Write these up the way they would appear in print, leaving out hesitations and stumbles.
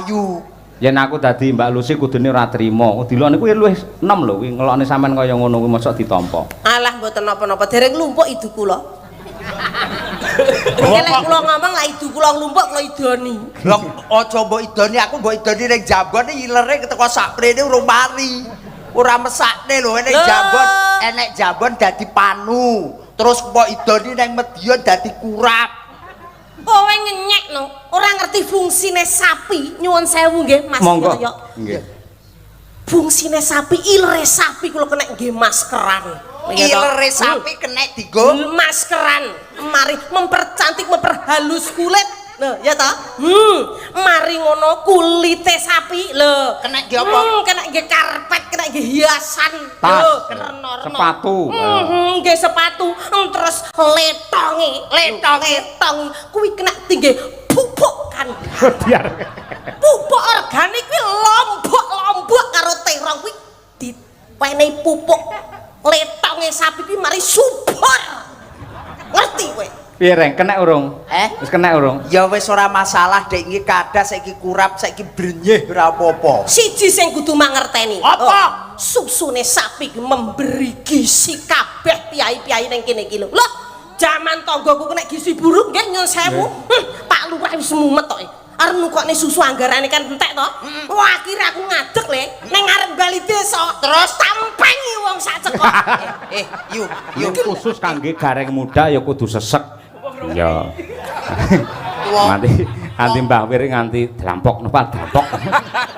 ayu. Yen aku dadi Mbak Lucy kudune ora trima. Dilone kuwi luwih enom lho kuwi ngelokne sampean kaya ngono kuwi mosok ditampa. Alah mboten napa-napa dereng nglumpuk idu kula. Nek kula ngomong lah idu kula nglumpuk kula idoni. Lho aja mbok idoni aku mbok idoni ning Jambon ilere keteko saprene urung mari. Ora mesakne lho ning Jambon enek Jambon dadi panu. Terus mbok idoni ning Medion dadi kurap. Kowe nyenyek no, ora ngerti fungsine sapi. Nyuwun sewu nggih Mas Yoyo. Nggih. Fungsine sapi, ilere sapi kula kena nggih maskeran. Ilere sapi kena digo maskeran. Mari mempercantik, memperhalus kulit. Lho, ya ta? Mari ngono kulite sapi lho. Kena nggih apa? Kena nggih karpet, kena nggih hiasan. Tas, lho, sepatu. Nggih sepatu. Terus letonge kuwi kena tinggi pupuk kan. Biar Pupuk organik kuwi lombok karo terong kuwi dipenehi pupuk letonge sapi kuwi mari subur. Ngerti kowe? piye reng kena urung? Wis kena urung? Ya wis ora masalah dek iki kadah saiki kurap saiki brenyeh ora apa-apa. Siji sing kudu mangerteni. Apa? Susune sapi memberi gizi kabeh piyai-piyai ning kene iki lho. Loh, jaman tanggoku nek gizi buruk nggih nyun sewu. Pak Lurah wis mumet tok. Arep nukokne susu anggarane kan entek to. Wah, akhire aku ngadeg le ning ngarep bali desa. Terus tampengi wong sak cekok. Yuk khusus kangge gareng muda ya kudu sesek. Ya. Nganti Mbah Wir nganti drampok napa drampok.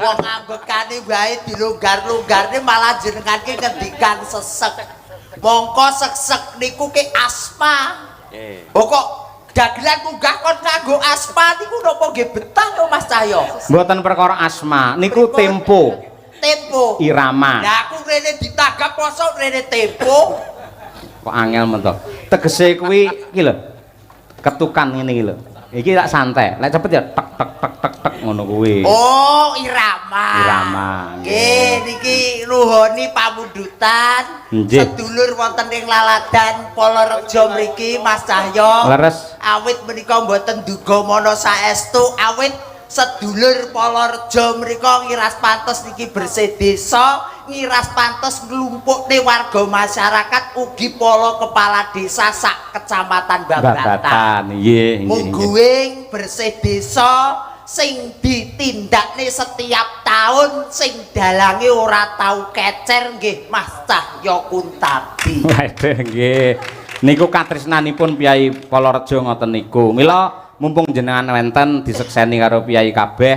Wong anggotane wae dilonggar-longgarne malah jenengake ngendikan sesek. Mongko sek-sek niku ke asma. Kok dagelan munggah kon kanggo asma niku napa nggih betah yo Mas Cahyo? Mboten perkara asma, niku tempo. Tempo. Irama. Lah aku rene ditagap poso rene tempo. Kok angel men to. Tegese kuwi iki lho. Ketukan ngene iki lho. Iki tak santai. Lek cepet ya tek tek tek tek tek ngono kuwi. Oh, irama. Irama. Nggih, niki nuhoni pamundutan. Sedulur wonten ing Laladan Polorejo mriki Mas Cahyo. Leres. Awit menika mboten duga mana saestu awit sedulur Polorejo mrika ngiras pantes niki bersih desa, ngiras pantes nglumpukne warga masyarakat ugi polo kepala desa sak kecamatan Babatan. Nggih, Mungguing bersih desa sing ditindakne setiap tahun sing dalange ora tau kecer nggih Mas Cahyo Kuntabi. Waduh nggih. Niku katresnanipun Piyai Polorejo ngoten niku. Mila mumpung jenengan wenten disekseni karo piyai kabeh.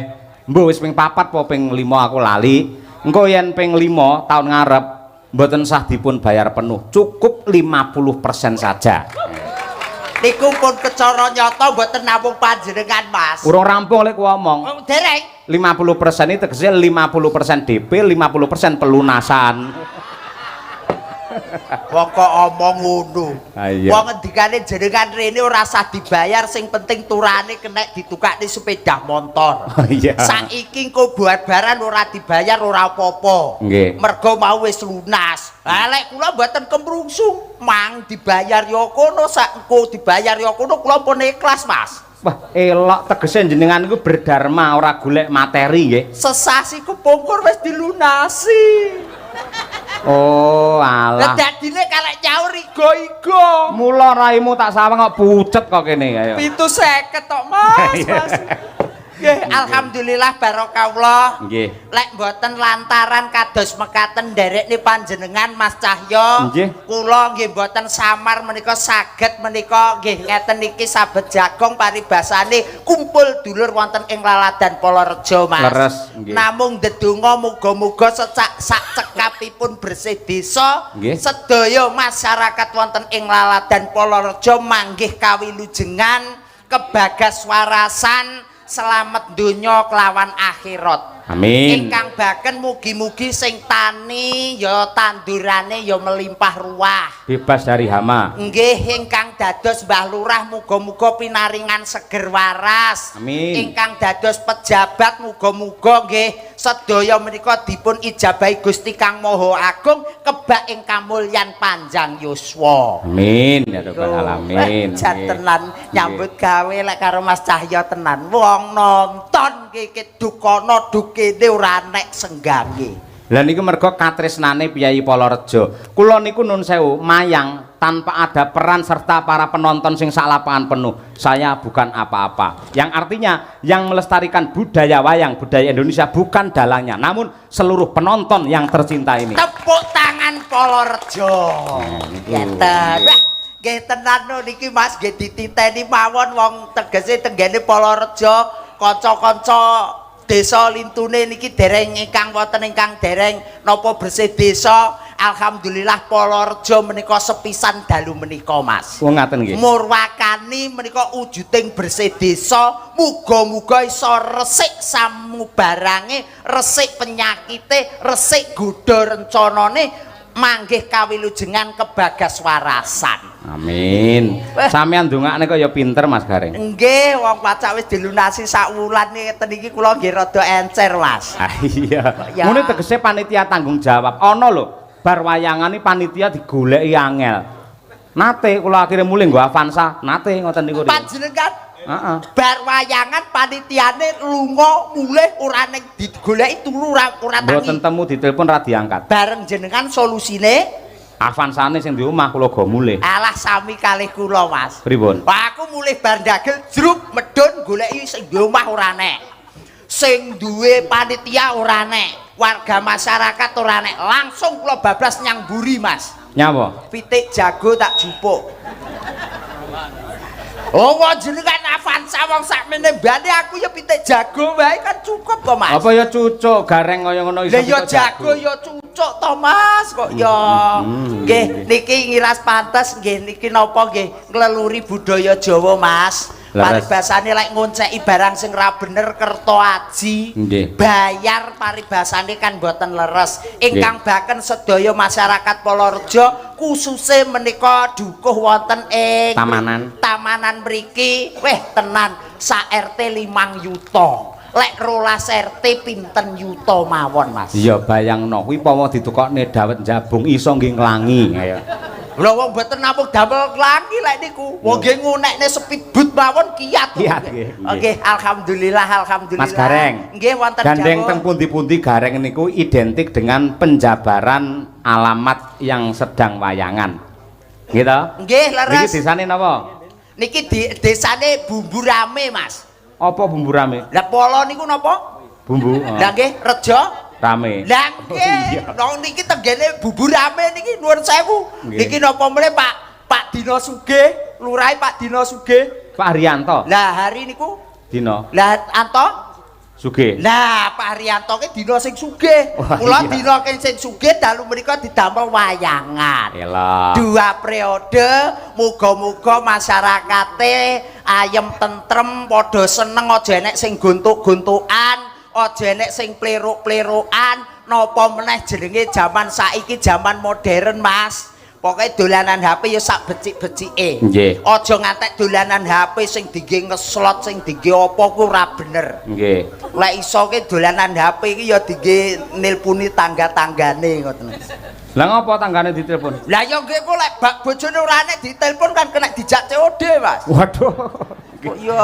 Mbuh wis ping 4 apa ping 5 aku lali. Engko yen ping 5 tahun ngarep mboten sah dipun bayar penuh. Cukup 50% saja. Niku pun kecara nyata mboten namung panjenengan Mas. Urung rampung lek ngomong. Oh, dereng. 50% itu tegese 50% DP, 50% pelunasan. Wong kok omong ngono. Iya. Wong ngendikane jenengan rene ora usah dibayar sing penting turane kena ditukakne sepeda motor. Oh, iya. Saiki engko buat-baran ora dibayar ora apa-apa. Nggih. Mergo mau wis lunas. Lah lek kula mboten kemrungsung, mang dibayar ya kono sak engko dibayar ya kono kula pun ikhlas, Mas. Wah, elok tegese jenengan iku berdharma ora golek materi nggih. Sesasi kepungkur wis dilunasi. Oh, alah. Dadine kalek nyaur igo-igo. Mula raimu tak sawang kok pucet kok kene ayo. 750 tok, Mas. Mas. Nggih, alhamdulillah barokahullah. Nggih. Lek mboten lantaran kados mekaten nderekne panjenengan Mas Cahyo. Nggih. Kula nggih mboten samar menika saged menika nggih ngeten iki sabet jagong paribasane kumpul dulur wonten ing Laladan Polorejo, Mas. Leres, nggih. Namung ndedonga muga-muga sak cekapipun bersih desa, Nggih. sedaya masyarakat wonten ing Laladan Polorejo manggih kawilujengan kebagas warasan selamat dunya kelawan akhirat. Amin. Ingkang baken mugi-mugi sing tani ya tandurane ya melimpah ruah. Bebas dari hama. Nggih ingkang dados Mbah Lurah muga-muga pinaringan seger waras. Amin. Ingkang dados pejabat muga-muga nggih sedaya menika dipun ijabahi Gusti Kang Maha Agung kebak ing kamulyan panjang yuswa. Amin ya rabbal alamin. Tenan nyambut gawe lek karo Mas Cahya tenan. Wong nonton iki dukono dukene ora nek senggange. Lah niku merga katresnane Piyai Polorejo. Kula niku nun sewu mayang tanpa ada peran serta para penonton sing sak lapangan penuh. Saya bukan apa-apa. Yang artinya yang melestarikan budaya wayang, budaya Indonesia bukan dalangnya, namun seluruh penonton yang tercinta ini. Tepuk tangan Polorejo. Ngeten. Wah, nggih tenan niki Mas nggih dititeni mawon wong tegese tenggene Polorejo, kanca-kanca desa lintune niki dereng ingkang wonten ingkang dereng napa bersih desa. Alhamdulillah Polorejo menika sepisan dalu menika Mas. Wong ngaten nggih. Murwakani menika wujuding bersih desa, muga-muga iso resik samubarange, resik penyakite, resik godha rencanane manggih kawilujengan kebagas warasan. Amin. Sampeyan ndongakne kok ya pinter Mas Gareng. Nggih, wong pacak wis dilunasi sak wulan ngeten iki kula nggih rada encer, Mas. Ah iya. Ya. Ngene tegese panitia tanggung jawab. Ana lho, bar wayangane panitia digoleki angel. Nate kula akhire mulih nggo Avanza, nate ngoten niku. Panjenengan Heeh. bar wayangan panitiane lunga mulih ora ning digoleki turu ora Mboten tangi. temu ditelepon ra diangkat. Bareng jenengan solusine Avanzane sing di omah kula go mulih. alah sami kalih kula, Mas. Pripun? Wah, aku mulih bar ndagel jruk medun goleki sing di omah ora nek. Sing duwe panitia ora nek, warga masyarakat ora nek. Langsung kula bablas nyang mburi, Mas. Nyapa? Pitik jago tak jupuk. Oh, jenengan Avanza wong sakmene mbane aku ya pitik jago wae kan cukup kok, Mas. Apa ya cucuk gareng kaya ngono iso Lah ya pitik jago ya cucuk to, Mas. Kok ya nggih niki ngiras pantes nggih niki napa nggih ngleluri budaya Jawa, Mas. Leres. Paribasane lek ngonceki barang sing ra bener kerto aji. Nggih. Bayar paribasane kan mboten leres. Ingkang baken sedaya masyarakat Polorejo kususe menika dukuh wonten ing Tamanan mriki. Weh tenan sak RT 5 yuta. Lek 12 RT pinten yuta mawon, Mas. Iya bayangno kuwi pawa ditukokne dawet jabung iso nggih nglangi kaya. Lha wong mboten namung damel klangi lek niku. Wong nggih ngunekne speedboat mawon kiat. Kiat nggih. Oke, alhamdulillah. Mas Gareng. Nggih wonten Gandeng dawuh. teng pundi-pundi Gareng niku identik dengan penjabaran alamat yang sedang wayangan. Gitu? Nggih, leres. Niki desane napa? Niki desane Bumbu Rame, Mas. Apa bumbu rame? Lah Polo niku napa? Bumbu. Lah nggih, Rejo. Rame. Lah nggih, nong niki tenggene Bumbu Rame niki nuwun sewu. Nggih. Niki napa meneh Pak Dino Sugih, Lurahe Pak Dino Sugih. Pak Haryanto. Lah hari niku Dino. lah Anto Sugih. Lah Pak Haryanto ki dina sing sugih. Wah, Mula iya. dina sing sugih dalu menika didamel wayangan. Elah. 2 periode muga-muga masyarakate ayem tentrem padha seneng aja enek sing gontuk-gontukan, aja enek sing pleruk-plerukan, napa meneh jenenge jaman saiki jaman modern, Mas. Pokoke dolanan HP ya sak becik-becike. Nggih. Aja ngantek dolanan HP sing dingge ngeslot sing dingge apa ku ora bener. Nggih. Lek iso ke dolanan HP iki ya dingge nilpuni tangga-tanggane ngoten. Lah ngapa tanggane ditelepon? Lah ya nggih kok lek bak bojone ora nek ditelepon kan kena dijak COD, Mas. Waduh. Kok ya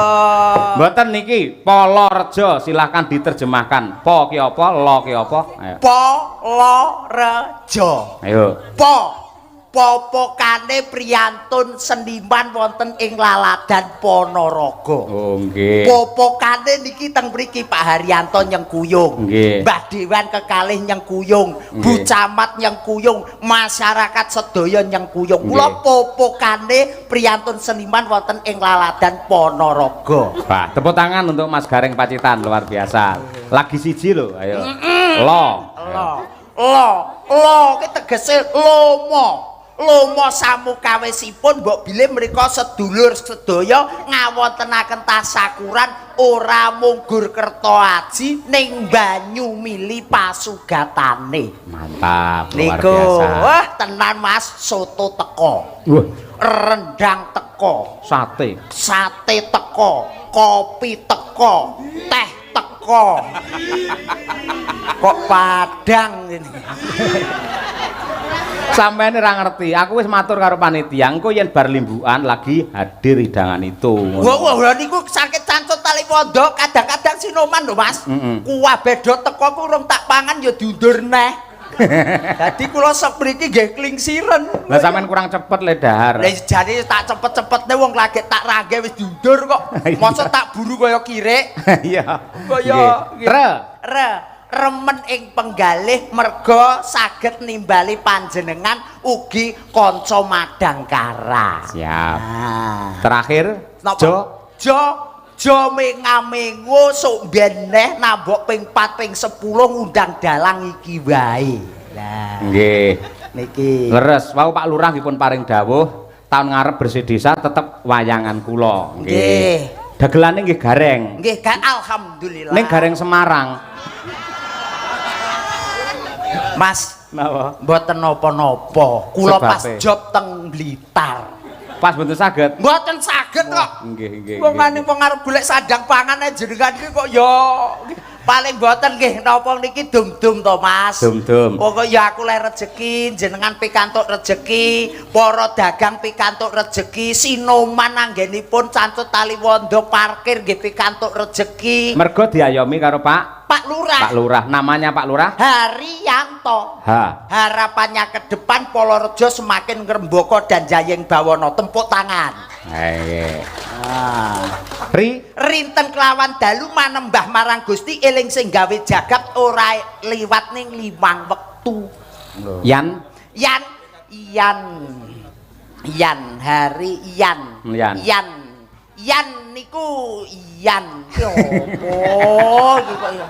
Mboten niki Polorejo silahkan diterjemahkan. Po ki apa, lo ki apa? Ayo. Polorejo. Ayo. Popokane priyantun seniman wonten ing Laladan Ponorogo. Oh nggih. Popokane niki teng mriki Pak Haryanto nyengkuyung. Nggih. Mbah Dewan kekalih nyengkuyung, Bu Nggih. Camat nyengkuyung, masyarakat sedaya nyengkuyung. Nggih. Kula popokane priyantun seniman wonten ing Laladan Ponorogo. Wah, tepuk tangan untuk Mas Gareng Pacitan luar biasa. Lagi siji lho, ayo. Lo. Lo ki tegese lomo. lomo samukawisipun mbok bilih mriku sedulur sedaya ngawontenaken tasakuran ora munggur kerto aji ning banyu mili pasugatane. Mantap, luar Niku, biasa. wah tenan Mas, soto teko. Wah, Rendang teko, sate. sate teko, kopi teko, teh teko. Kok padang ini. Sampeyan ora ngerti, aku wis matur karo panitia, engko yen bar limbukan lagi hadir hidangan itu. Wah, niku sakit cancut tali pondok, kadang-kadang sinoman lho, Mas. Kuah bedo teko ku urung tak pangan ya diundur neh. Dadi kula sepriki nggih klingsiren. Lah sampean kurang cepet le dahar. Lah jane tak cepet-cepetne wong lagi tak rangge wis diundur kok. Mosok tak buru kaya kirik. Iya. Kaya Re. remen ing penggalih merga saged nimbali panjenengan ugi kanca madangkara. Siap. Nah, Terakhir, Jo mengamengo sok mbiyen neh nambok ping 4 ping 10 ngundang dalang iki wae. Lah, nggih. niki. Leres, wau Pak Lurah dipun paring dawuh, tahun ngarep bersih desa tetep wayangan kula. Nggih. Dagelane nggih gareng. Nggih kan alhamdulillah. Ning gareng Semarang. Mas, Napa? mboten napa-napa. Kula pas Sebabe. job teng Blitar. Pas bentuk saged. Mboten saged kok. Nggih. Wong ngene wong arep golek sandang pangan ae jenengan iki kok ya paling mboten nggih napa niki dum-dum to Mas. Dum-dum. Pokoke ya aku lek rejeki jenengan pikantuk rejeki, para dagang pikantuk rejeki, sinoman anggenipun cantut tali wondo parkir nggih pikantuk rejeki. Mergo diayomi karo Pak Lurah. Pak Lurah, namanya Pak Lurah? Haryanto. Harapannya ke depan Polorejo semakin ngrembaka dan jayeng bawana tepuk tangan. Nggih. Ri rinten kelawan dalu manembah marang Gusti eling sing gawe jagat ora liwat ning 5 wektu. Yan hari Yan. Yan niku Yan opo iki kok ya.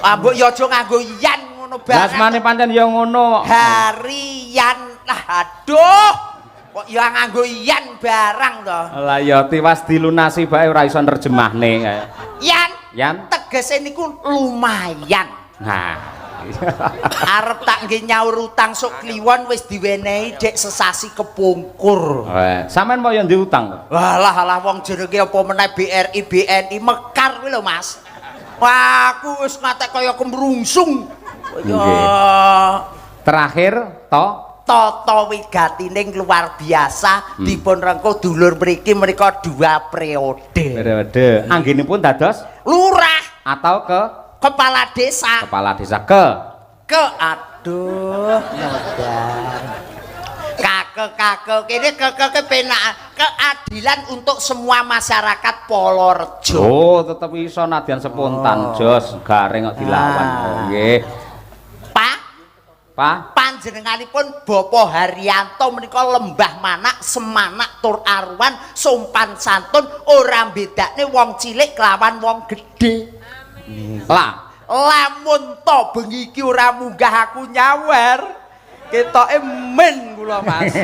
Ambuk ya aja nganggo Yan ngono barang. Lah asmane pancen ya ngono. Harian. Lah aduh. Kok ya nganggo Yan barang to. Lah ya tiwas dilunasi bae ora iso nerjemahne. Yan tegese niku lumayan. Nah. Arep tak nggih nyaur utang sok kliwon wis diwenehi dek sesasi kepungkur. Sampeyan mau yang diutang. Walah wong jenenge apa meneh BRI BNI mekar kuwi lho Mas. Wah, aku wis ngatek kaya kemrungsung. Terakhir Tata wigatining luar biasa dipun rengkuh dulur mriki menika 2 periode. Anggenipun dados Lurah atau kepala desa. Kepala desa aduh nyodar. Kake kene keke penak keadilan untuk semua masyarakat Polorejo. Oh, tetep iso nadyan spontan jos gareng kok dilawan. Nggih. Pak Panjenenganipun Bapak Haryanto menika lembah manak semanak tur aruan sopan santun ora bedakne wong cilik kelawan wong gedhe. Lamun to bengi iki ora munggah aku nyawer ketoke men kula Mas.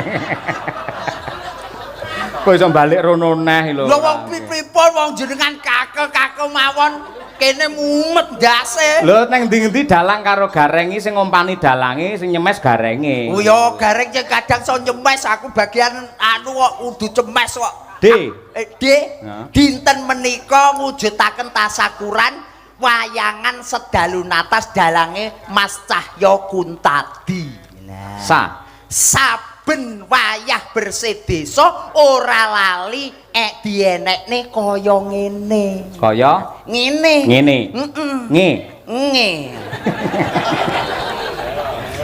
kok iso balik rono neh lho. Lho wong pripun wong jenengan kake mawon kene mumet ndase. Lho neng ndi-endi dalang karo garengi sing ngompani dalange sing nyemes garenge. Oh ya gareng sing kadang iso nyemes aku bagian anu kok kudu cemes kok. Dinten menika ngujudaken tasakuran wayangan sedalu natas dalange Mas Cahyo Kuntadi. Saben wayah bersih desa ora lali dienekne kaya ngene. Kaya ngene.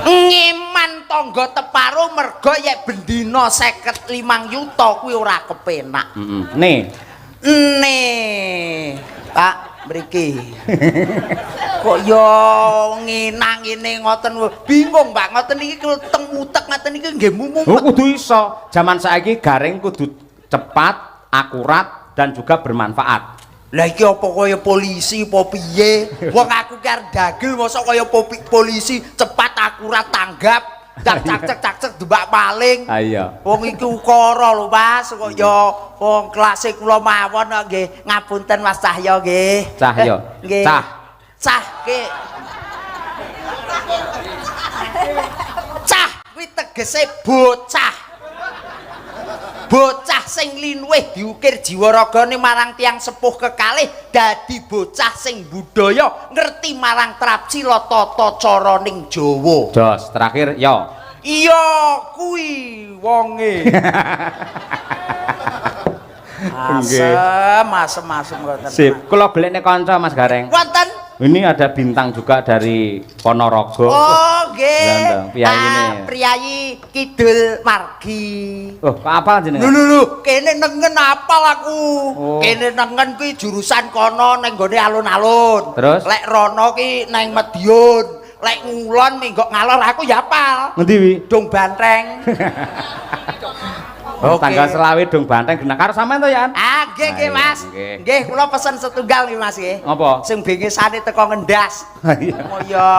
Ngeman tangga teparo merga yek bendina 55 yuta kuwi ora kepenak. Pak mriki. Kok yo ngenang ngene ngoten bingung Mbak ngoten iki teng utek ngoten iki nggih mumpet. Oh kudu iso. Zaman saiki garing kudu cepat, akurat dan juga bermanfaat. Lah iki apa kaya polisi apa piye? Wong aku ki arep dagel mosok kaya polisi cepat akurat tanggap. cak debak paling. Ha iya. Wong iki ukara lho Mas, kok ya wong kelas kula mawon nggih. Ngapunten Mas Cahya nggih. Cahya. Nggih. Cah nggih. Cah kuwi tegese bocah. Bocah sing linuwih diukir jiwa ragane marang tiang sepuh kekalih dadi bocah sing budaya ngerti marang trapsila tata caraning Jawa. Jos, terakhir yo. Iya kuwi wonge. Asem ngoten. Sip, kula golekne kanca Mas Gareng. Wonten. Ini ada bintang juga dari Ponorogo. Oh, nggih. Priyayi Priyayi Kidul Margi. Oh, apa jenenge? Lho, kene nengen apal aku. Oh. Kene nengen kuwi jurusan kono ning gone alun-alun. Terus? Lek rono ki nang Madiun. Lek ngulon minggok ngalor aku ya apal. Ngendi wi? Dong Banteng. Oh, tanggal selawe dong Banteng genah karo sampean to ya? Ah, nggih Mas. Nggih, kula pesen setunggal nih Mas nggih. Apa? Sing bengesane teko ngendas. Iya. Oh ya.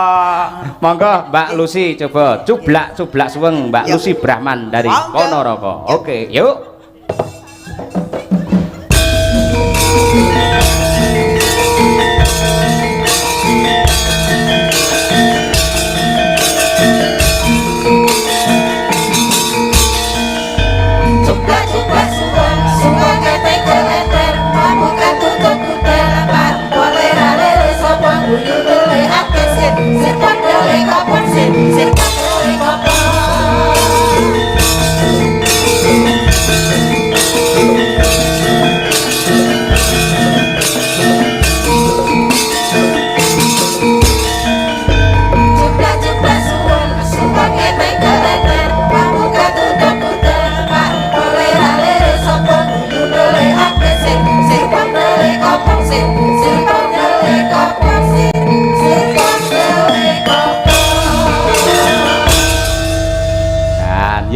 Monggo Mbak Lucy coba cublak suweng Mbak Lucy Brahman dari Ponorogo. Oke, yuk.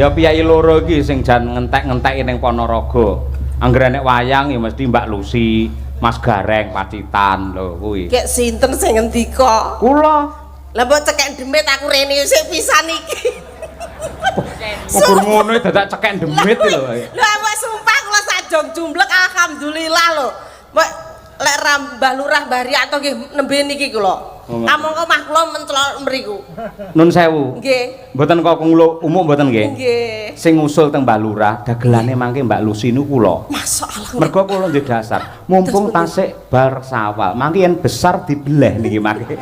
Ya piyai loro iki sing jan ngentek-ngenteki ning Ponorogo. Anggere nek wayang ya mesti Mbak Lucy, Mas Gareng Pacitan lho kuwi. Kek sinten sing ngendika? Kula. Lah mbok cekek demit aku rene sik pisan iki. Ukur ngono dadak cekek demit lho. Lho mbok sumpah kula sajong jumblek alhamdulillah lho. Mbok lek Mbah Lurah Baryanto nggih nembe niki kula. Kamangka mah kula mencelok mriku. Nun sewu. Nggih. Mboten kok kunglo umum mboten nggih. Nggih. Sing ngusul teng Mbak Lurah dagelane mangke Mbak Lucy niku kula. Masyaallah. Mergo kula nggih dasar, mumpung tasik bar sawal, mangke yen besar dibeleh niki mangke.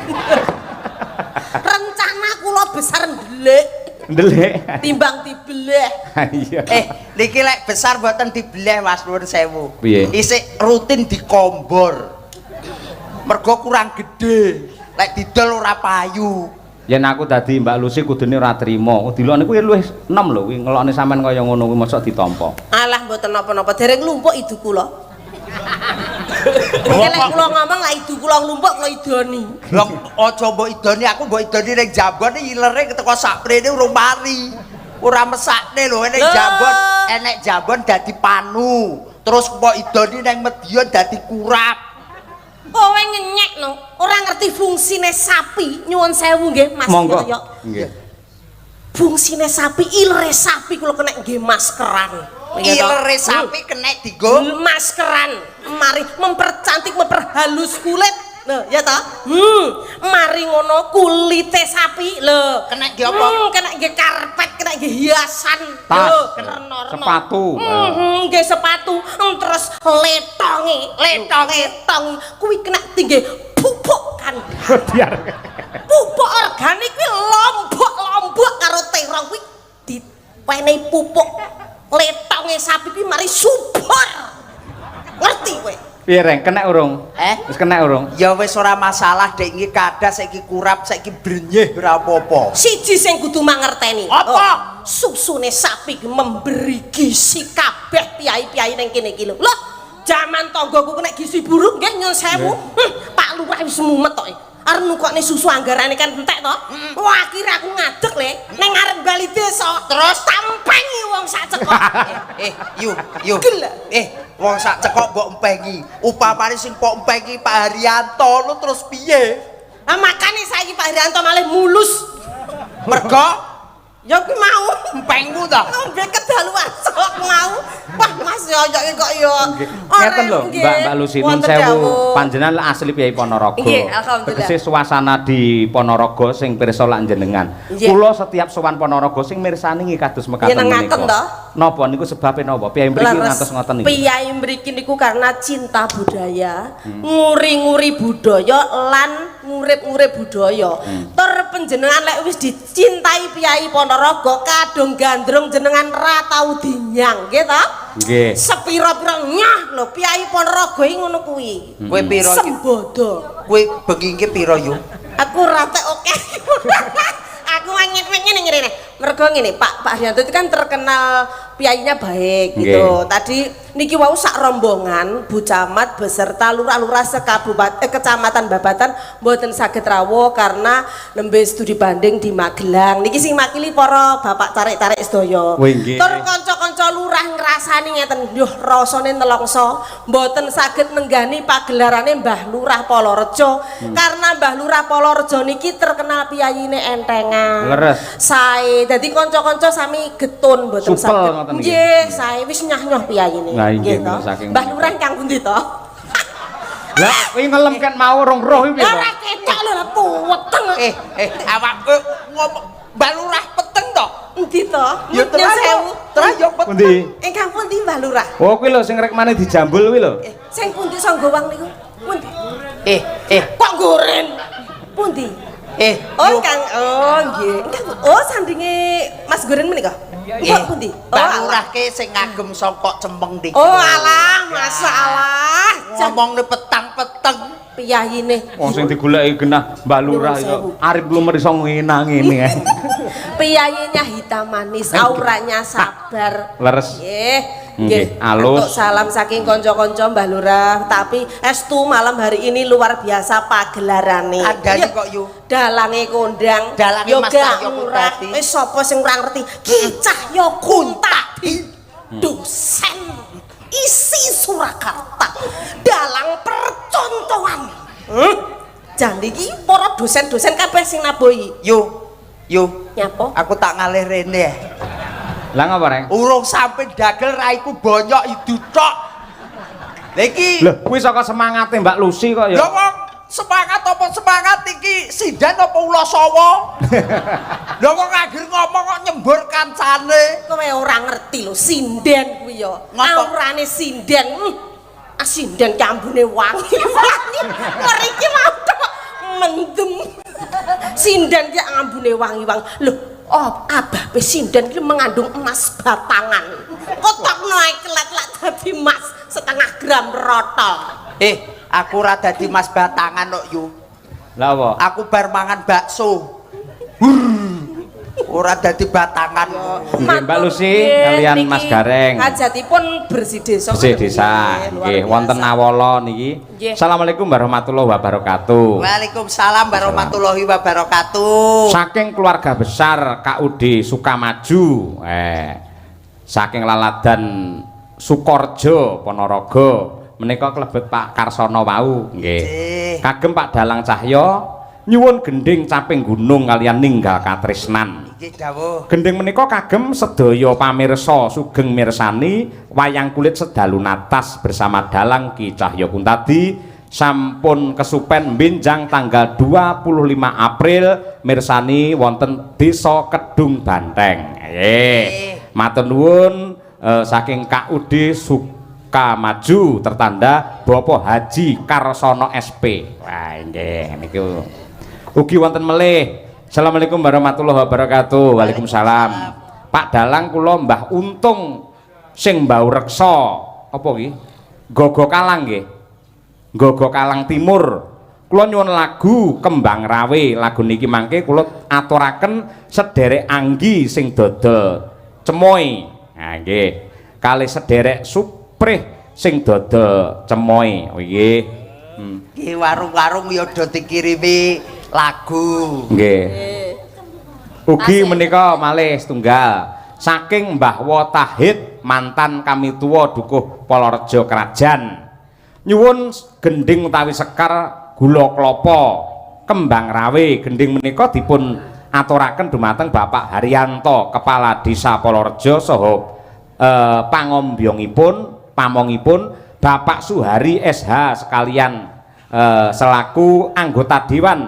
Rencana kula besar ndelik. Ndelik. Timbang dibeleh. Iya. Niki lek besar mboten dibeleh Mas nuwun sewu. Piye? Isik rutin dikombor. Mergo kurang gede. Lek didol ora payu. Yen aku dadi Mbak Lucy kudune ora trima. Dilok niku luwih 6 lho kuwi ngelokne sampean kaya ngono kuwi mosok ditampa. Alah mboten napa-napa dereng nglumpuk idu kula. Lek kula ngomong lah idu kula nglumpuk kula idoni. Lho aja mbok idoni aku mbok idoni ning Jambon ilere teko saprene urung mari. Ora mesakne lho ning Jambon, enek Jambon dadi panu. Terus mbok idoni ning Medion dadi kurap. Kowe ngenyek no, ora ngerti fungsine sapi. Nyuwun sewu nggih Mas. Monggo. Nggih. Fungsine sapi, ilere sapi kula kena nggih maskeran. Ilere sapi kena digo maskeran. Mari mempercantik, memperhalus kulit. Lho, ya ta? Mari ngono kulite sapi lho. Kena nggih apa? Kena nggih karpet, kena nggih hiasan. Tas, Lho, kena sepatu. Nggih sepatu. Terus letonge kuwi kena tinggi pupuk kan. Biar Pupuk organik kuwi lombok karo terong kuwi dipenehi pupuk letonge sapi kuwi mari subur. Ngerti kowe? piye reng kena urung? Wis kena urung? Ya wis ora masalah dek iki kadas saiki kurap saiki brenyeh ora apa-apa. Siji sing kudu mangerteni. Apa? Susune sapi memberi gizi kabeh piyai-piyai ning kene iki lho. Loh, jaman tanggoku nek gizi buruk nggih nyun sewu. Pak Lurah wis mumet tok. Arep nukokne susu anggarane kan entek to. Wah, akhire aku ngadeg le ning ngarep bali desa. Terus tampengi wong sak cekok. Yuk. Wong sak cekok mbok empengi. Upamane sing mbok empengi Pak Haryanto lu terus piye? Lah makane saiki Pak Haryanto malih mulus. Mergo Ya kuwi mau empengmu to. ngombe kedaluan sok mau. Wah, Mas yo kok yo. Ngeten lho, Mbak Lucy nun sewu. Panjenengan lek asli Piyai Ponorogo. Nggih, alhamdulillah. Tegese suasana di Ponorogo sing pirsa lak jenengan. Kula setiap sowan Ponorogo sing mirsani nggih kados mekaten menika. Yenengaken to? Napa niku sebabe napa? Piyai mriki ngantos ngoten niku. Piyai mriki niku karena cinta budaya, nguri-nguri budaya lan ngurip-ngurip budaya. Tur panjenengan lek wis dicintai Piyai Ponorogo kadung gandrung jenengan ra tau dinyang, nggih ta? Nggih. Sepira-pira nyah lho Piyai Ponorogo iki ngono kuwi. Kowe pira iki? Sembodo. Kowe bengi iki pira yo? Aku rate oke. Aku ngene ngene. Mergo ngene, Pak Haryanto itu kan terkenal piyainya baik gitu. Tadi niki wau sak rombongan Bu Camat beserta lurah-lurah kecamatan Babatan mboten saged rawuh karena nembe studi banding di Magelang. Niki sing makili para bapak tarik-tarik sedaya. Tur kanca-kanca lurah ngrasani ngeten, "Yuh, rasane nelongso mboten saged nenggani pagelarane Mbah Lurah Polorejo karena Mbah Lurah Polorejo niki terkenal piyaine entengan." Leres. Sae dadi kanca-kanca sami getun mboten saged. Nggih, sae wis nyah-nyah piyaine. Nggih to. saking Mbah Lurah kang pundi to? Lah, kuwi ngelem kan mau rong roh iki Ya to. ora ketok lho puweteng. Awakku ngomong Mbak Lurah peteng to. Endi to? Ya sewu. terus yo peteng. Pundi? Ingkang pundi Mbah Lurah? Oh, kuwi lho sing rek maneh dijambul kuwi lho. Sing pundi Sanggowang niku? Pundi? Kok goren? Pundi? Oh, Kang. Oh, nggih. Oh, sandinge Mas Goren menika? Kok pundi? Mbak Lurah ke sing ngagem songkok cempeng niki. Oh, alah, masalah. Ngomongne petang-peteng. Piyaine. Wong sing digoleki genah Mbak Lurah iso arep lumer iso ngene. Piyaine hitam manis, auranya sabar. Leres. Nggih, alus. Untuk salam saking kanca-kanca Mbah Lurah, tapi estu malam hari ini luar biasa pagelarane. Andani kok yu. Dalange kondang, Dalange Mas Cahyo murah. Kuntadi. Wis sapa sing ora ngerti? Ki Cahyo Kuntadi. Dosen isi Surakarta. Dalang percontohan. Jan iki para dosen-dosen kabeh sing nabohi. Yu. Nyapa? Aku tak ngalih rene ya. Lah ngapa reng? Urung sampe dagel raiku bonyok idu tok. Lah iki Lho, kuwi saka semangate Mbak Lucy kok ya. lho wong semangat apa semangat iki sindan apa ula sawa? Lho kok ngagir ngomong kok nyembur kancane. Kowe ora ngerti lho, sinden kuwi ya. Ngapa? Aurane sinden. Sinden ki ambune wangi. Mriki mau tok mendem. Sinden ki ambune wangi-wangi. Lho, abah pe sinden ki mengandung emas batangan. Kotokno ae kelat-kelat dadi emas setengah gram rotol. Aku ora dadi mas batangan kok yu. Lah apa? Aku bar mangan bakso. Ora dadi batangan. Nggih Mbak Lucy kalian Mas Gareng. Hajatipun bersih desa. Bersih desa. Nggih wonten Awala niki. Assalamualaikum warahmatullahi wabarakatuh. Waalaikumsalam warahmatullahi wabarakatuh. Saking keluarga besar KUD Sukamaju, saking laladan Sukorjo Ponorogo, menika klebet Pak Karsono wau, nggih. Kagem Pak Dalang Cahyo nyuwun gending caping gunung kalian ninggal katresnan. Nggih dawuh. Gending menika kagem sedaya pamirsa sugeng mirsani wayang kulit sedalu natas bersama Dalang Ki Cahyo Kuntadi sampun kesupen benjang tanggal 25 April mirsani wonten Desa Kedung Banteng. Matur nuwun saking KUD Sukamaju tertanda Bapak Haji Karsono SP. Wah nggih niku. Ugi wonten melih. Assalamualaikum warahmatullahi wabarakatuh. Waalaikumsalam. Pak Dalang kula Mbah Untung sing mbau reksa apa iki? Gogo Kalang nggih. Gogo Kalang Timur. Kula nyuwun lagu Kembang Rawe. Lagu niki mangke kula aturaken sederek Anggi sing dodol cemoy. Nah nggih. Kalih sederek Suprih sing dodol cemoy. Nggih. Nggih warung-warung ya do dikirimi lagu. Nggih. Ugi menika malih setunggal saking Mbah Wotahid mantan kami tua dukuh Polorejo Krajan. Nyuwun gending utawi sekar gula klapa Kembang Rawe. Gending menika dipun aturaken dumateng Bapak Haryanto Kepala Desa Polorejo saha pangombyongipun pamongipun Bapak Suhari SH sekalian selaku anggota Dewan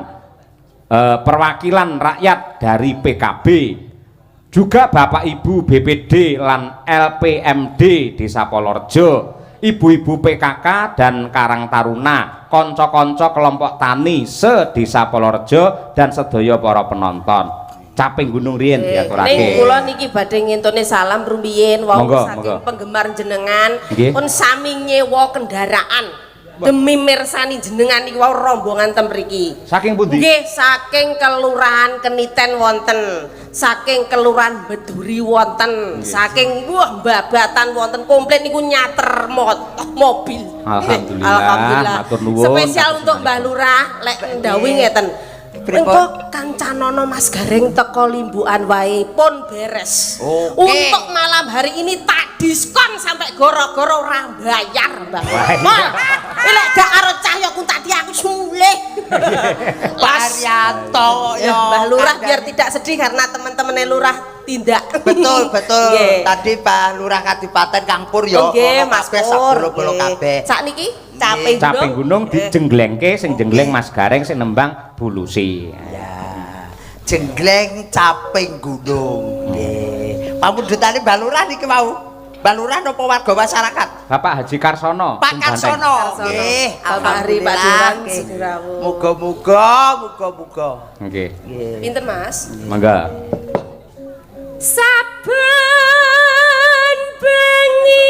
Perwakilan Rakyat dari PKB, juga Bapak Ibu BPD lan LPMD Desa Polorejo, ibu-ibu PKK dan Karang Taruna, konco-konco kelompok tani se-Desa Polorejo dan sedaya para penonton. Caping Gunung riyen diaturake. Ning kula niki badhe ngenteni salam rumiyin wau saking monggo. penggemar jenengan Nggih. pun sami nyewa kendaraan demi mirsani jenengan iki wau rombongan ten mriki. Saking pundi? Nggih, saking Kelurahan Keniten wonten, saking Kelurahan Beduri wonten, saking Babatan wonten, komplit niku nyater mobil. Alhamdulillah, matur nuwun. Spesial untuk Mbah Lurah lek ndawuhi ngeten. Engko kancanono Mas Gareng teko limbukan wae pun beres. Untuk malam hari ini tak diskon sampai goro-goro ora bayar, Mbak. Lek gak karo cahya kuntati aku mulih. Haryanto ya. Mbah Lurah biar tidak sedih karena teman-teman Lurah tindak. Betul. Nggih. Tadi Pak Lurah Kadipaten Kang Pur ya. Nggih, Mas Pur. Bolo kabeh. Sakniki Caping Caping Gunung dijenglengke sing jengleng Mas Gareng sing nembang Bulusi. Ya. Jengleng Caping Gunung. Nggih. Pamundhutane Mbah Lurah niki mau. Mbah Lurah napa warga masyarakat? Bapak Haji Karsono. Pak Karsono. Nggih, Bapak Hari Pak Dewan Segerawu. Muga-muga. Nggih. Pinten Mas? Mangga. Saben bengi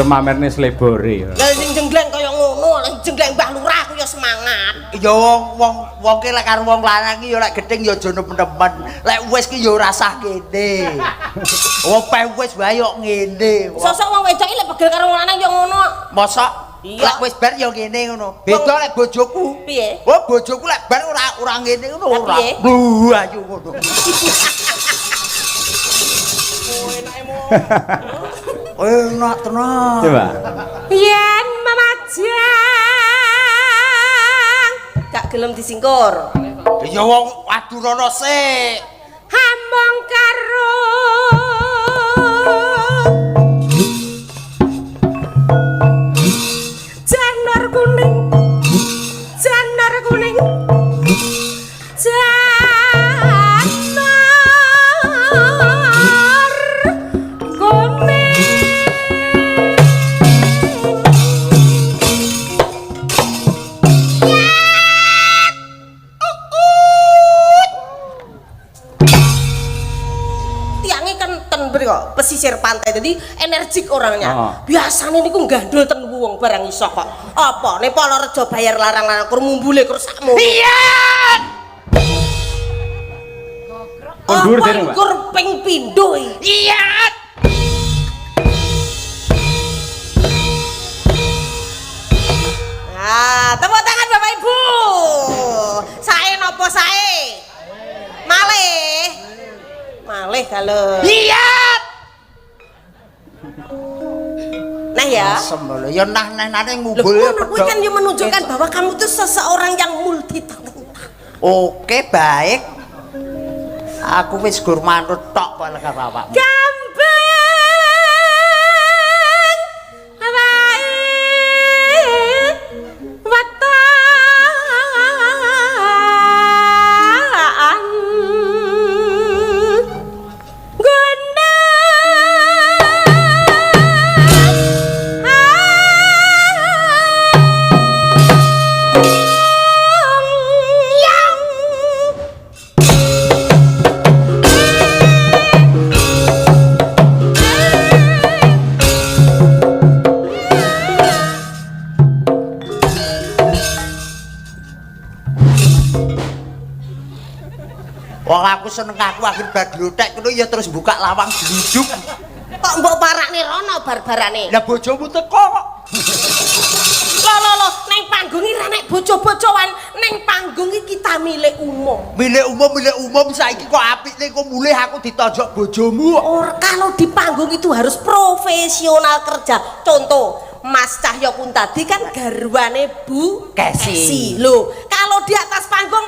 Mamerne slebore. Lah sing jenggleng kaya ngono, lek jenggleng Mbah Lurah aku ya semangat. Ya wong ki lek karo wong lanang ki ya lek gedeng ya aja nemen-nemen. Lek wis ki ya ora sah kene. Wong peh wis wae yo ngene. Sosok wong wedok iki lek pegel karo wong lanang ya ngono. Mosok Iya. lek wis bar ya ngene ngono. Beda lek bojoku. Piye? Oh, bojoku lek bar ora ngene ngono Lah ora. piye? Ayo ngono. Enak tenan. Coba. Yen memajang gak gelem disingkur. Ya wong adurana sik. Hamong karo janur kuning janur kuning pesisir pantai jadi energik orangnya. Biasanya niku gandul ten wong barang iso kok. Apa nek Polorejo bayar larang-larang kur mumbule kur sakmu. Iya. Kondur dene, Mbak. Kur ping pindho. Iya. Nah, tepuk tangan Bapak Ibu. Sae napa sae? Malih. Malih kalau. Iya. Nah ya. Ya nah-nah ngumpul ya. Loh, kan yang menunjukkan bahwa kamu itu seseorang yang multi talenta. Oke, baik. Aku wis gur manut tok kok karo awakmu. seneng aku akhir badlotek ngono ya terus buka lawang gluduk. Kok mbok parakne rono bar-barane? Lah bojomu teko kok. Lho, neng panggung iki ra nek bojo-bojoan, neng panggung iki kita milik umum. Milik umum saiki kok apikne kok mulih aku ditonjok bojomu. Or kalau di panggung itu harus profesional kerja. Contoh, Mas Cahyo Kuntadi kan garwane Bu Kesi. Loh, kalau di atas panggung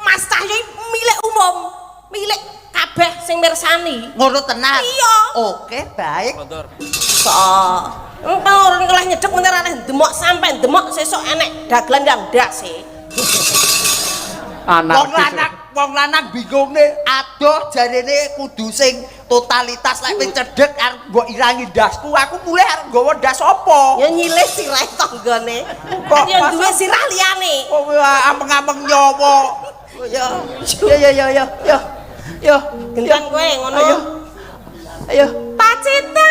Mas Cahyo milik umum, milik kabeh sing mirsani. Ngono tenan. Iya. Oke, baik. So, engkau orang kelah nyedek bener aneh demok sampai demok sesok enek dagelan yang ndas sih. Wong lanang bingungne adoh jarene kudu sing totalitas lek wis cedhek arep mbok irangi ndasku aku mulih arep nggawa ndas apa? Ya nyilih sirah tanggane. Kok ya duwe sirah liyane. Oh ameng-ameng nyawa. Yo. Gendang kowe ngono. Ayo. Pacita.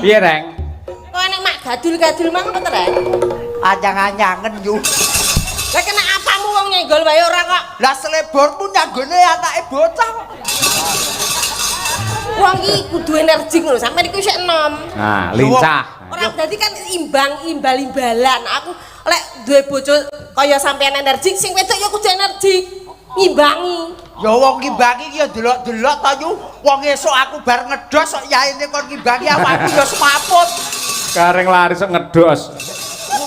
Piye, Reng? Kok enek mak gadul-gadul mang apa to, Reng? Anyang-anyangen yu. Lah kena apamu wong nyenggol wae ora kok. Lah selebormu nyanggone anake bocah kok. Wong iki kudu energi ngono, sampeyan iku isih enom. Nah, lincah. Ora dadi kan imbal-imbalan. Aku lek duwe bojo kaya sampeyan energi, sing wedok ya kudu energi. Ngimbangi. Ya wong ngimbangi ki ya delok-delok ta yu. Wong esuk aku bar ngedos kok yaene kon ngimbangi awakku ya semaput. Kareng lari sok ngedos.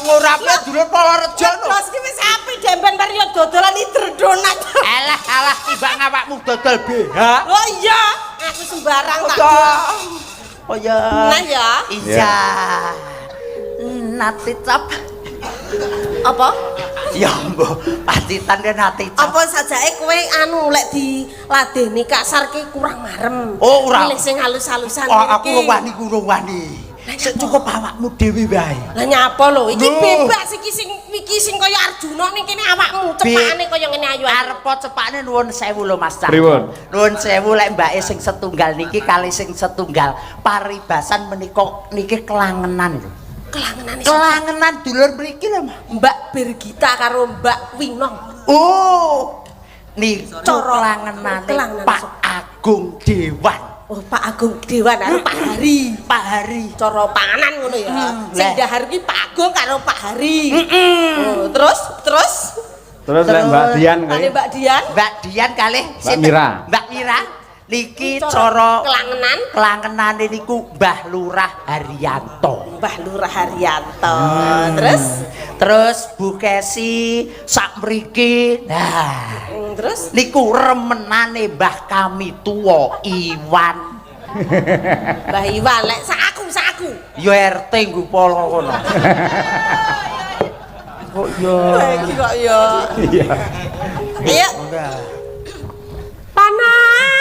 Ngurape dulur Polorejo no. Terus ki wis apik demben bar yo dodolan donat. Alah timbang awakmu dodol BH. Oh iya, aku sembarang tak. Oh ya. Nah ya. Iya. Nati cap. Apa? Ya mbok pacitan ke nati cap. Apa sajake kowe anu lek diladeni kasar ki kurang marem. Oh ora. Milih sing halus-halusan. Oh aku urung wani. Sik cukup awakmu dhewe wae. Lah nyapa lho, iki bebas iki sing kaya Arjuna ning kene awakmu cepakane kaya ngene ayu. Arep cepakane nuwun sewu lho Mas Cak. Pripun? Nuwun sewu lek mbake sing setunggal niki kali sing setunggal paribasan menika niki kelangenan lho. Kelangenan dulur mriki lho Mbak Bergita karo Mbak Winong. Oh. Niki kelangenane kelangenan Pak Agung Dewan. Oh Pak Agung Dewan karo Pak Hari. Pak Hari. Cara panganan ngono ya. Sing dahar ki Pak Agung karo Pak Hari. Oh, terus Lek Mbak Dian kali kali. Mbak Dian. Mbak Dian kalih Mbak Mira. Mbak Mira niki cara kelangenane niku Mbah Lurah Haryanto. Mbah Lurah Haryanto. Terus Bu Kesi sak mriki. Nah, terus niku remenane Mbah kami tuwa Iwan. Mbah Iwan lek sak aku. Yo RT nggo polo kono. Kok yo. Iki kok yo. Iya. Ayo. Panas.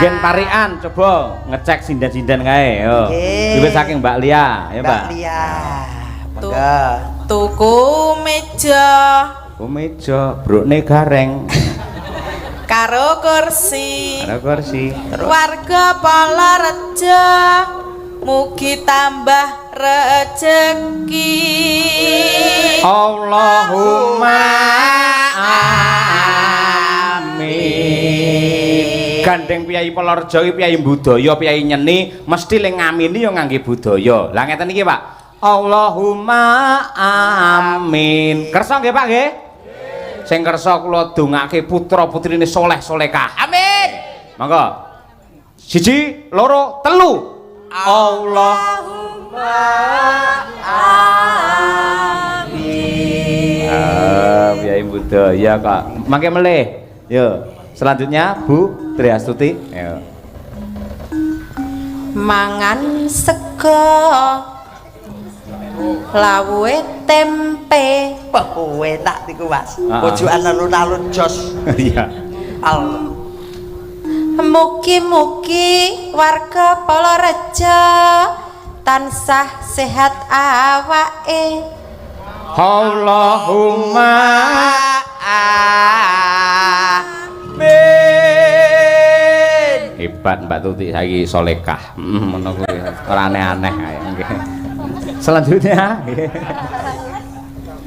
Gen tarian coba ngecek sinden-sinden kae yo. Wiwit saking Mbak Lia ya, Mbak. Mbak Lia. Monggo. Tuku meja. Meja brukne gareng. karo kursi Karo kursi. warga Palarejo mugi tambah rejeki Allahumma amin. Gandeng piyai Palarejo iki piyai budaya, piyai nyeni, mesti ling ngamini ya ngangge budaya. Lah ngeten iki, Pak. Allahumma amin. Kersa nggih, Pak nggih? Sing kersa kula dongake putra putrine soleh solekah. Amin. Monggo. 1, 2, 3. Allahumma amin. Piyai budaya kok. Mangke melih. Yo. Selanjutnya Bu Triastuti. Yo. mangan sego lawuhe tempe Kowe tak niku Mas. Ah. Pojokan alun-alun jos. Iya. Allah. mugi-mugi warga Palarejo tansah sehat awake Allahumma amin. hebat Mbak Tuti saiki solekah. Ngono kuwi ora aneh-aneh ae nggih. Selanjutnya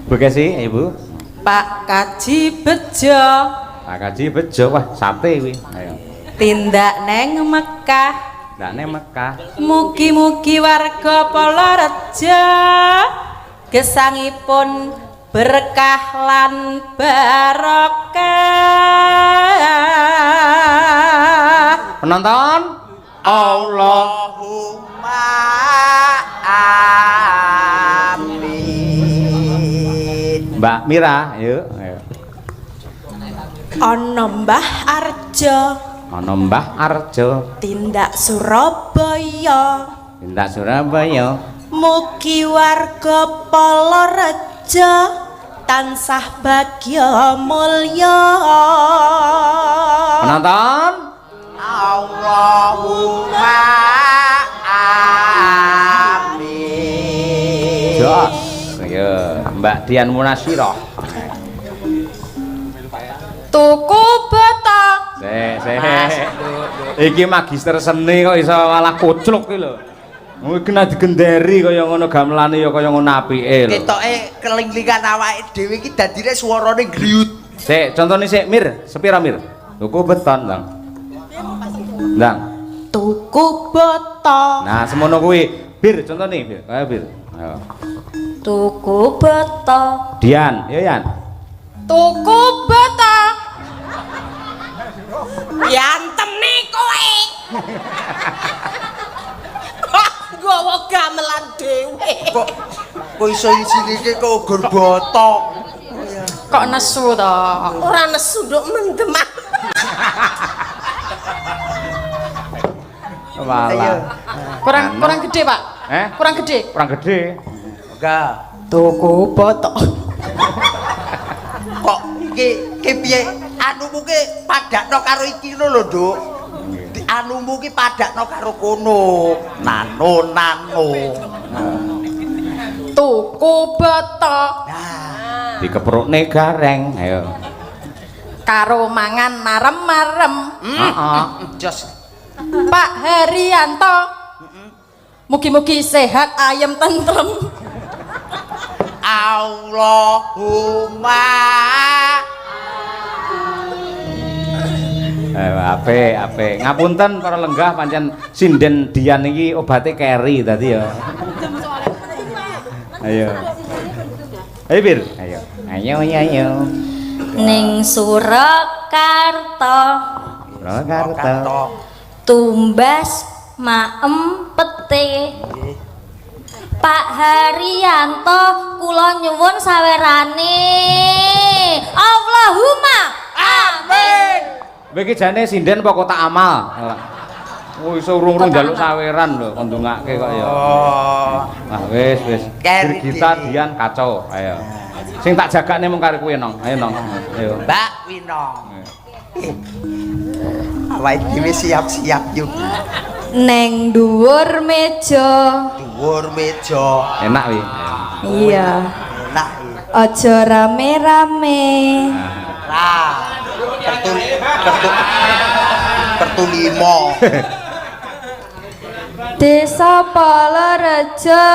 Bu Kesi, Ibu. Pak Kaji Bejo Pak Kaji Bejo, wah sate kuwi. Ayo. tindak neng Mekah Ndakne Mekah. mugi-mugi warga Palarejo gesangipun berkah lan barokah Penonton Allah Allahumma amin. Mbak Mira, yuk. Ayo. ana Mbah Arjo Ana Mbah Arjo, tindak Surabaya tindak Surabaya. mugi warga Palarejo tansah bagya mulya Penonton Allahumma amin. Jos. Ayo, Mbak Dian Munasirah. tuku batak Iki magister seni kok iso malah kucluk iki lho. Kuwi kena digenderi kaya ngono gamelane ya kaya ngono apike lho. Ketoke kelinglingan awake dhewe iki dadine swarane griyut. Sik, contone sik Mir, sepira Mir? Tuku beton, Bang. Ndang. tuku batak Nah, semono kuwi. Bir, contone Bir. Kaya Bir. Ayo. tuku batak Dian, yo Yan. tuku batak yantem kowe gowo gamelan dhewe Kok iso isinike kok gur botok. kok nesu to ora nesu nduk mendem Walah. kurang gede Pak kurang gede Kurang gede. Enggak. tuku batak Kok iki piye? Anumu ki padakno karo iki lho, Nduk. Anumu ki padakno karo kono. Nano. tuku batak Nah, Dikeprukne gareng. Ayo. karo mangan marem-marem Heeh. jos. Pak Haryanto mugi-mugi sehat ayem tentrem Allahumma Ape. Ngapunten para lenggah pancen sinden Dian iki obate keri tadi ya. Ayo. Ayo Bir, ayo. Ayo. Ning Surakarta Surakarta. tumbas maem pete Pak Haryanto kula nyuwun sawerane Allahumma amin. Kowe iki jane sinden apa kotak amal? Oh iso urung-urung njaluk saweran lho kon ndongake kok ya. Oh. Nah wis. Keri Dirgita diri. Dian kacau. Ayo. Sing tak jagakne mung karo kowe nong. Ayo nong. Ayo. Mbak Winong. Awake dhewe siap-siap yuk. Neng dhuwur meja Dhuwur meja. Enak wi. iya Enak. aja rame-rame Lah, Kertu 5. Desa Polorejo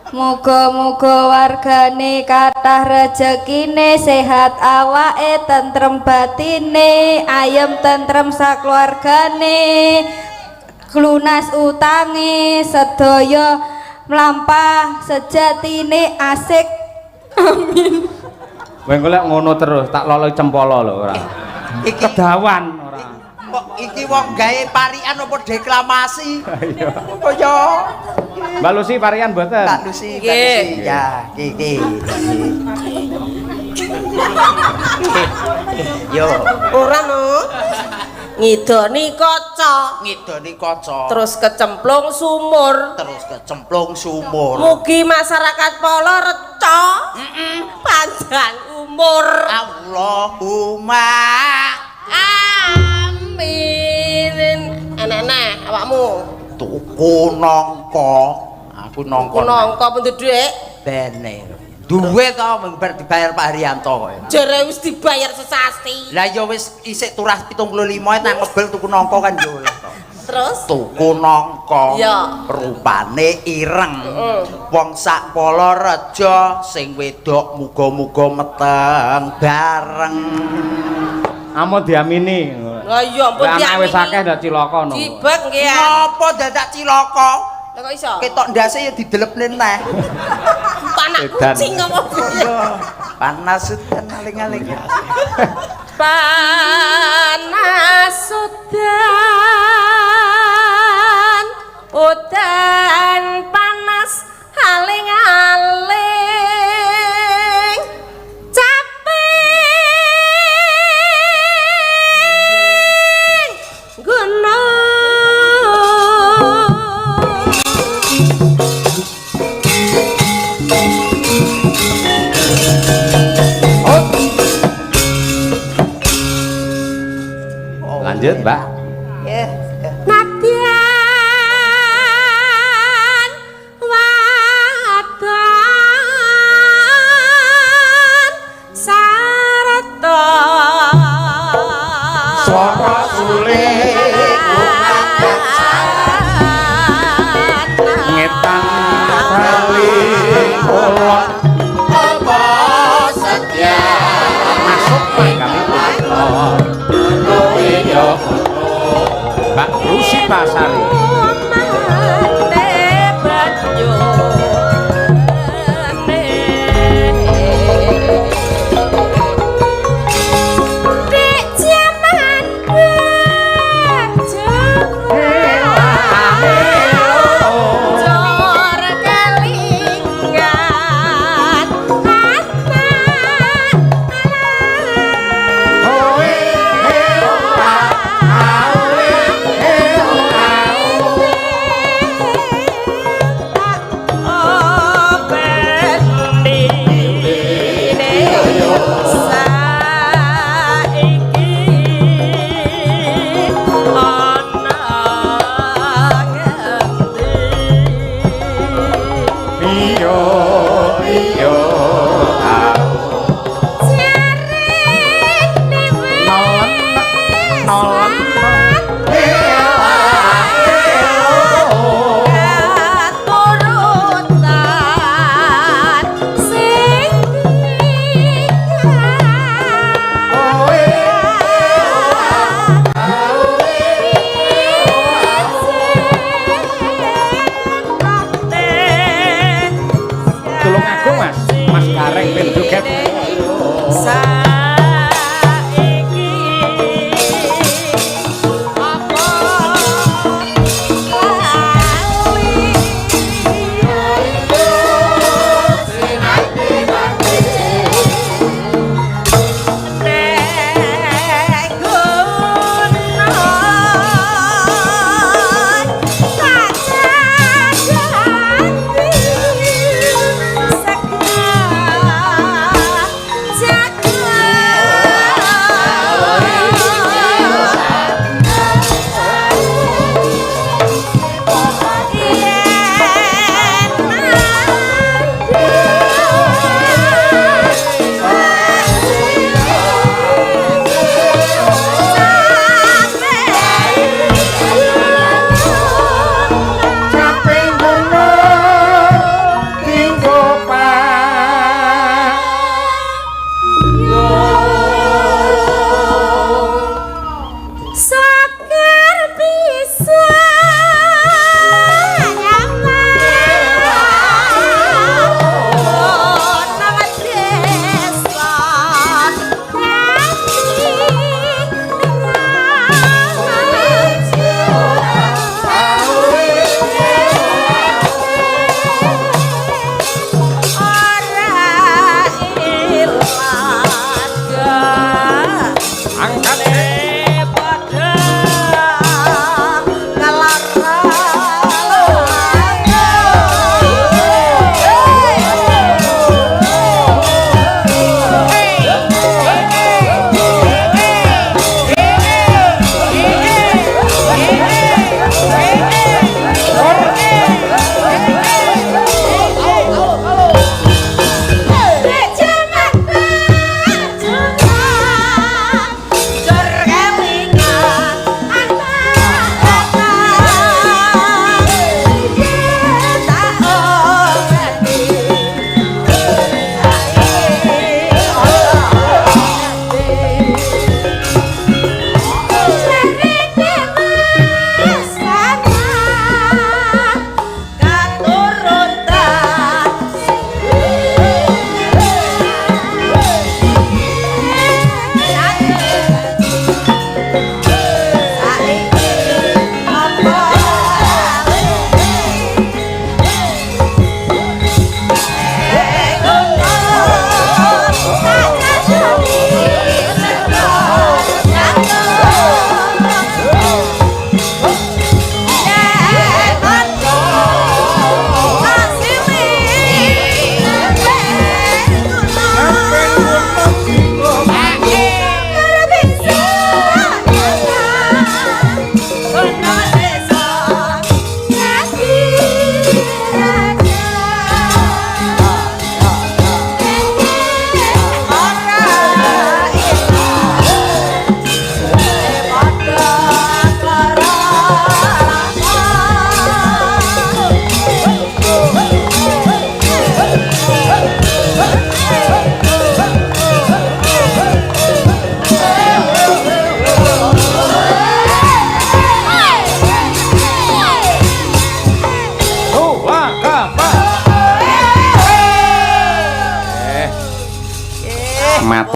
muga-muga wargane kathah rejekine sehat awake tentrem batine ayem tentrem sakluargane lunas utange sedaya mlampah sejatine asik amin. Kowe golek ngono terus tak lolo cempala lho ora. Iki Kedawan ora. kok iki wong gawe parian apa deklamasi? Iya. Apa ya? Mbak Lucy parian mboten? Mbak Lucy, Mbak Lucy. Ya, iki. Yo, Ora no. Ngidoni kaca, ngidoni kaca. terus kecemplung sumur. Terus kecemplung sumur. Mugi masyarakat Polorejo panjang umur. Allahumma Amin. Enak-enak awakmu. tuku nangka. Aku nangka. Nangka pun dhuwit. Bener. Duwe to mengbar dibayar Pak Haryanto kok. Jare wis dibayar sesasti. Lah ya wis isik turah 75 nang ngebel tuku nangka kan yo lah to. Terus Tuku nangka. Ya. Rupane ireng. Wong sak Polorejo sing wedok muga-muga meteng bareng. Amo diamini. lah iya ampun Lah anak wis diamini. akeh ndak cilaka no. Dibek nggih ya. Ngopo dadak cilaka? Lah kok iso? Ketok ndase ya didelepne neh. Panak Edan. kucing apa piye? Panas udan aling-aling. Panas udan panas aling-aling capek gunung. Lanjut, Mbak. Nadyan wadon sarta Swara suling ngetang saling kolot apa setia masuk kami putra yo Mbak Rusi Pasari Jaga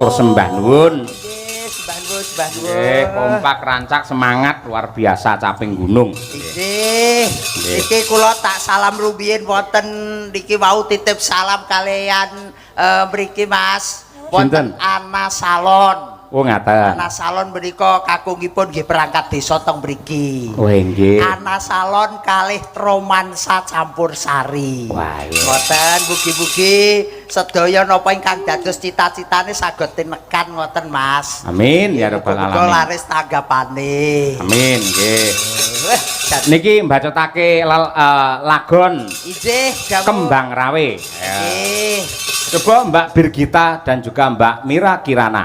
matur sembah nuwun. Sembah nuwun, sembah nuwun. Nggih, kompak rancak semangat luar biasa caping gunung. Nggih. Iki kula tak salam rumiyin wonten niki wau titip salam kalian mriki Mas. Wonten Ana Salon. Oh ngaten. Ana Salon menika kakungipun nggih perangkat desa teng mriki. Oh nggih. Ana Salon kalih romansa campur sari. Wah, iya. Ngoten mugi-mugi sedaya napa ingkang dados cita-citane saged tinekan ngoten Mas. Amin ya rabbal Muga alamin. laris tanggapane. Amin nggih. Niki mbacotake lagon Inggih, dawuh. Kembang Rawe. Nggih. Coba Mbak Birgita dan juga Mbak Mira Kirana.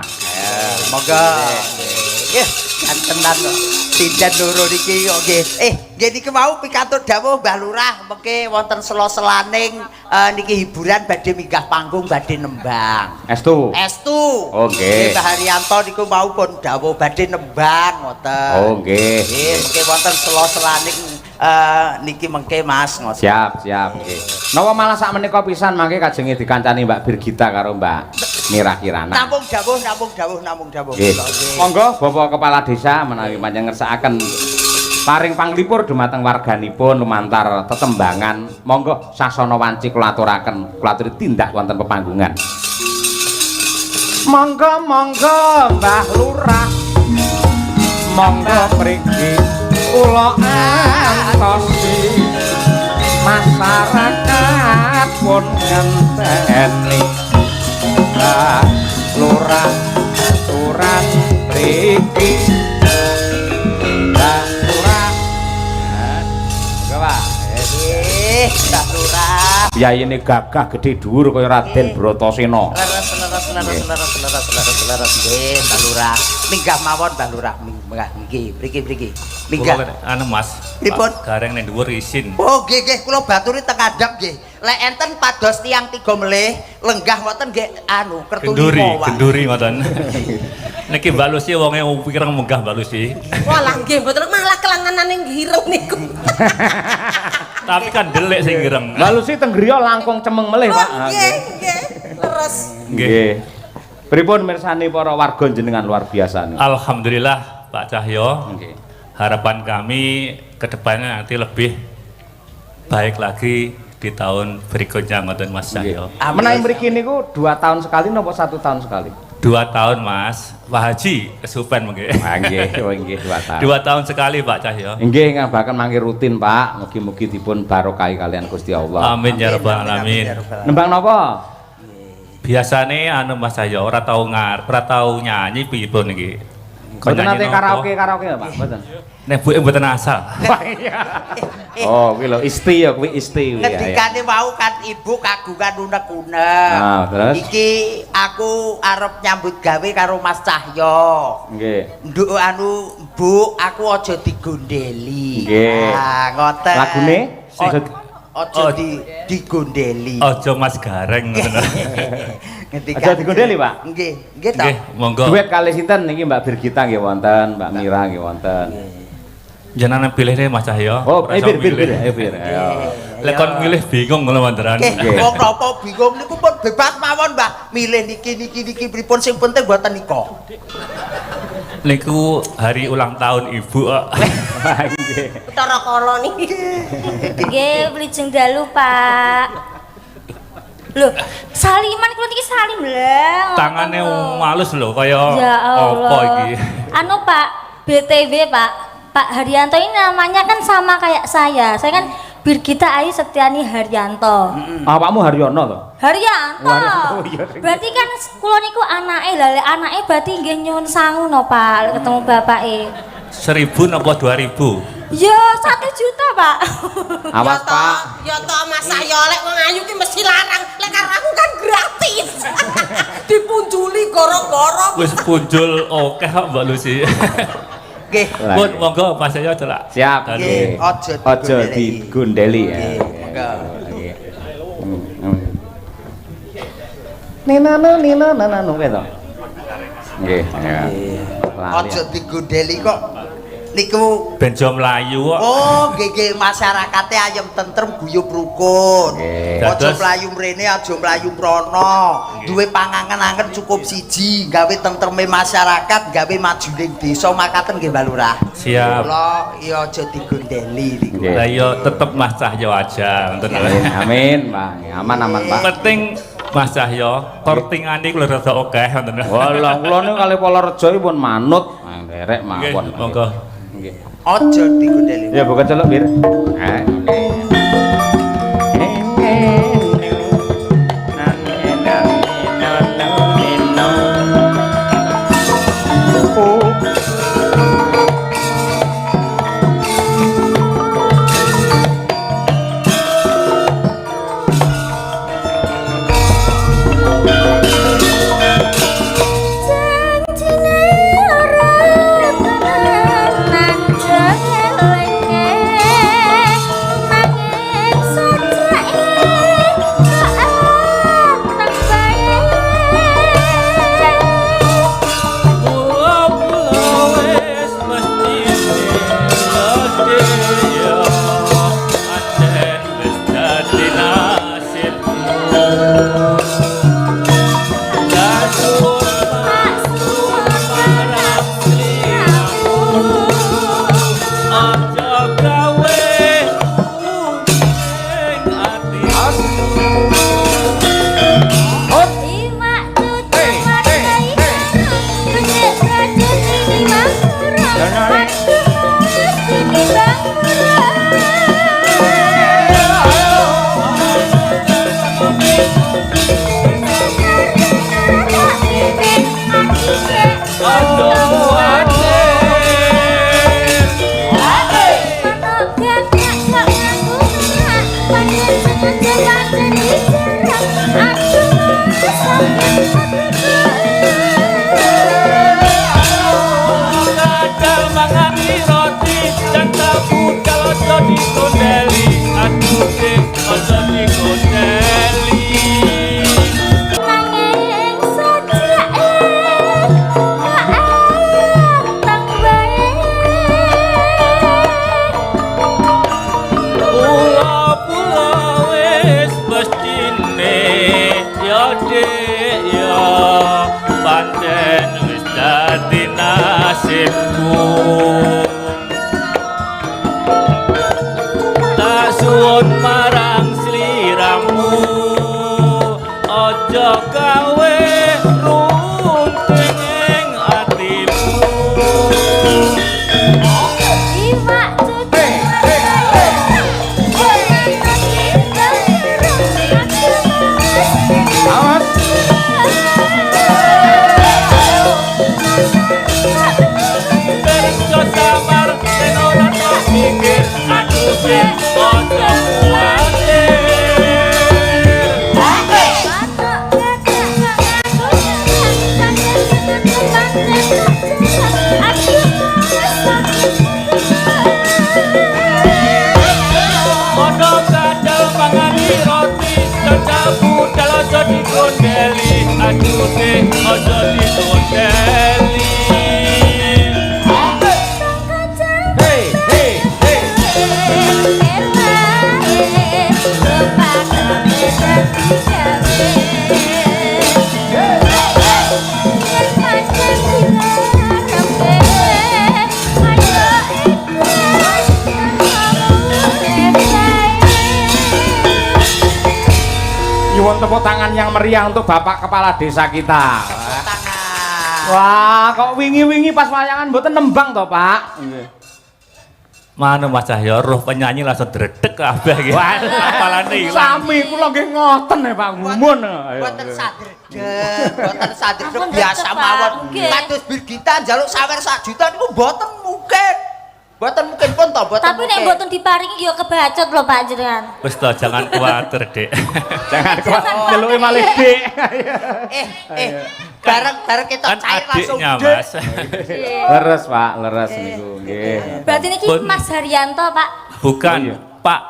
Monggo. Nggih, gantenan lho. Dinten loro niki kok nggih. Nggih niki mau pikantuk dawuh Mbah Lurah mengke wonten sela-selaning niki hiburan badhe minggah panggung badhe nembang. Estu. Estu. Oh, nggih. Mbah Haryanto niku mau pun dawuh badhe nembang ngoten. Oh nggih. Nggih, mengke wonten sela-selaning niki mengke Mas ngoten. Siap, nggih. Napa malah sak menika pisan mangke kajenge dikancani Mbak Birgita karo Mbak Mira Kirana. Namung dawuh. Nggih. Monggo Bapak Kepala Desa menawi panjenengan ngersakaken paring panglipur dumateng warganipun lumantar tetembangan. Monggo sasana wanci kula aturaken, kula aturi tindak wonten pepanggungan. Monggo Mbah Lurah. Monggo mriki kula antosi masyarakat pun ngenteni Mbah Lurah aturan mriki Mbah Lurah. Mbah Mbah Lurah. Biyayene gagah gedhe dhuwur kaya Raden Bratasena. Leres nggih Mbah Lurah. Minggah mawon Mbah Lurah. Minggah mriki. Minggah. Anu Mas. Pripun? Gareng ning dhuwur isin. Oh nggih kula baturi teng andhap nggih. Lek enten pados tiyang 3 melih lenggah ngoten nggih anu kertu limo. Genduri ngoten. Niki Mbak Lucy wonge pirang munggah Mbak Lucy. Walah nggih mboten malah kelanganan ning gireng niku. Tapi kan delik sing gireng. Mbak Lucy teng griya langkung cemeng melih, Pak. Nggih. Terus Nggih. Pripun mirsani para warga jenengan luar biasa nih. Alhamdulillah Pak Cahyo. Nggih. Harapan kami ke depannya nanti lebih baik lagi di tahun berikutnya ngoten Mas Cahyo. Menawi mriki niku 2 tahun sekali napa 1 tahun sekali? 2 tahun Mas. Pak Haji kesupen mungkin. Nggih, oh nggih 2 tahun. 2 tahun sekali Pak Cahyo. Nggih, ngabaken mangke rutin, Pak. Mugi-mugi dipun barokahi kalian Gusti Allah. Amin ya rabbal alamin. Nembang napa? Biasane anu Mas Cahyo ora tau nyanyi pripun iki. Mboten nate karaoke Pak, mboten. Nek buke mboten asal. Oh, kuwi lho isti ya, kuwi isti kuwi ya. Ngendikane wau kan ibu kagungan unek-unek. Ah, terus? Iki aku arep nyambut gawe karo Mas Cahyo. Nggih. Nduk anu Bu, aku aja digondeli. Nggih. Nah, ngoten. Lagune aja digondeli. Ojo Mas Gareng ngoten. Aja digondeli, Pak. Nggih, nggih to. Nggih, monggo. Duet kali sinten niki Mbak Birgita nggih wonten, Mbak Mira nggih wonten. Jenengan pilihne Mas Cahyo. Oh, Ora iso bir. milih. Ayo. Lek kon milih bingung ngono wontenan. Nggih, wong napa bingung niku pun bebas mawon, Mbah. Milih niki pripun sing penting mboten nika. Niku hari ulang tahun Ibu. Nggih. Utara kala niki. Nggih, Wilujeng dalu, Pak. Loh, saliman kula niki salim lah. Tangane malus lho kaya Ya Allah. apa iki. Anu Pak, BTW Pak Haryanto ini namanya kan sama kayak saya. Saya kan Birgita Ayu Setiani Haryanto. Awakmu Haryono to? Haryanto. Oh, iya. Berarti kan kula niku anake lha anake berarti nggih nyuwun sangu no Pak ketemu bapake. 1000 napa 2000? Ya 1 juta Pak. Awas Pak. Ya to Mas Cahyo lek wong ayu ki mesti larang. Lek karo aku kan gratis. Dipunjuli goro-goro. Wis punjul oke kok Mbak Lucy. Nggih. Pun monggo Mas Cahyo celak. Siap. Nggih, Aja digondeli ya. Nggih. Nino kuwi to. Nggih, ya. Lali. Aja digondeli kok Niku Benjo mlayu kok. oh nggih masyarakate ayem tentrem guyub rukun. Aja Dados- mlayu mrene aja mlayu mrono. Duwe pangangen-angen cukup siji gawe tentreme masyarakat, gawe majuning desa makaten nggih Mbak Lurah. Siap. Kula ya aja digondeli niku. Nggih. Lah ya tetep Mas Cahyo aja ngoten lho. Amin, Pak. Aman Pak. Penting Mas Cahyo, kortingane kula rada akeh ngoten lho. Walah, kula niku kali Polorejo iki pun manut. Nderek Nggih, mawon. monggo. Nggih. Aja digondeli. Ya buka celuk, Bir. Nyuwun tepuk tangan yang meriah untuk Bapak Kepala Desa kita. Wah, kok wingi-wingi pas wayangan mboten nembang to, Pak? Nggih. Manu Mas Cahyo, roh penyanyi langsung dredeg kabeh iki. Apalane ilang. Sami kula nggih ngoten ya, Pak. Ngumun. Mboten sadredeg, mboten sadredeg Ampun, biasa tetep, Pak. mawon. Nggih. Kados Birgita njaluk sawer 1 juta niku mboten mungkin. Mboten mungkin pun to, mboten Tapi nek mungkin. mboten diparingi ya kebacot lho Pak jenengan. Wis to, jangan kuwatir, Dik. Jangan kuat nyeluki malih, Dik. Bareng kita Kan cair langsung adiknya, Dik. Mas. Leres, Pak, leres niku nggih. Berarti niki Pun. Mas Haryanto, Pak. Bukan, Oh, iya. Pak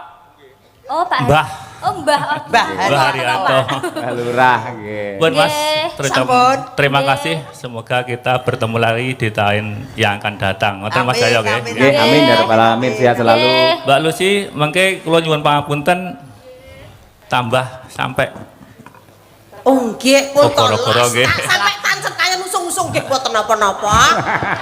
Oh, Pak. Mbah. Oh, Mbah. Mbah Mbah Haryanto. Pak Lurah nggih. Pun Mas, Nggih. Sampun. terima Nggih. kasih. Semoga kita bertemu lagi di tahun yang akan datang. Ngoten Mas Amin, Jaya nggih. amin, Nggih, amin ya rabbal alamin, sehat selalu. Nggih. Mbak Lucy, mengke kula nyuwun pangapunten tambah sampai Oh nggih, pun Oh, goro-goro nggih. Sampai tancep kaya nusung-nusung nggih mboten napa-napa.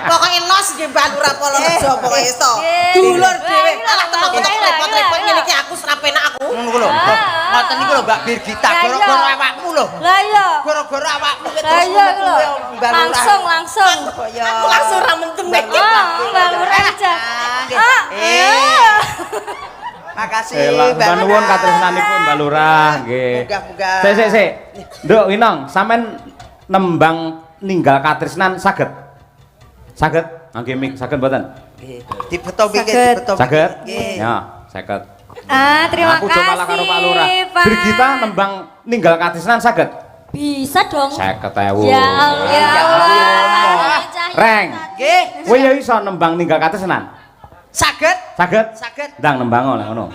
Pokoke nos nggih Mbak Lurah Polorejo pokoke to. Nggih. Dulur dhewe. Ayo, Alah tenan ayo, repot-repot ayo, ngene ayo. iki aku serapenak aku. Ngono lho. Ngoten niku lho Mbak Birgita, Ya, gara-gara iya. awakmu lho. Lah iya. Gara-gara awakmu wis Lah terus iya ngono lho. kuwi, Mbak Lurah. Langsung. Kaya Aku langsung ra mendem nek iki. Oh, Mbak Lurah aja. nggih. Ah, Eh. Makasih Mbak Mbak nuwun katresnanipun Mbak Lurah nggih. Muga-muga. Sik. Nduk Winong, sampean nembang ninggal katresnan saged? Saged? Nggih mik saged mboten? Nggih. Dibeto mikir, Saged. dibeto. Saged? Nggih. Ya, saged. Terima Aku kasih. coba malah karo Pak Lurah. Pak. Brigita nembang ninggal katresnan saged? Bisa dong. 50.000. Ya Allah. Reng. Nggih. Kowe ya iso nembang ninggal katresnan? Saged? Saged? Saged. Ndang nembang ngono.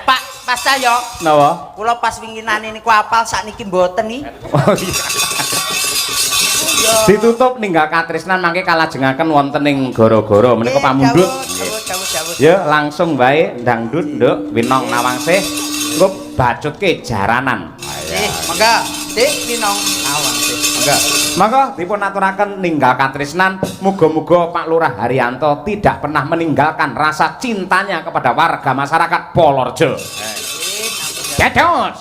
Pak, Mas Cahyo, Napa? kula pas winginane niku apal sakniki mboten nih. Oh iya. Ditutup ninggal katresnan mangke kalajengaken wonten ing gara-gara menika pamundhut. Jawab. Ya langsung bae dangdut nduk Winong Nawangsih engko bacutke jaranan. Mangga, Dik Winong awang sih. Enggak. Maka dipun aturaken ninggal katresnan, muga-muga Pak Lurah Haryanto tidak pernah meninggalkan rasa cintanya kepada warga masyarakat Polorejo. Dados.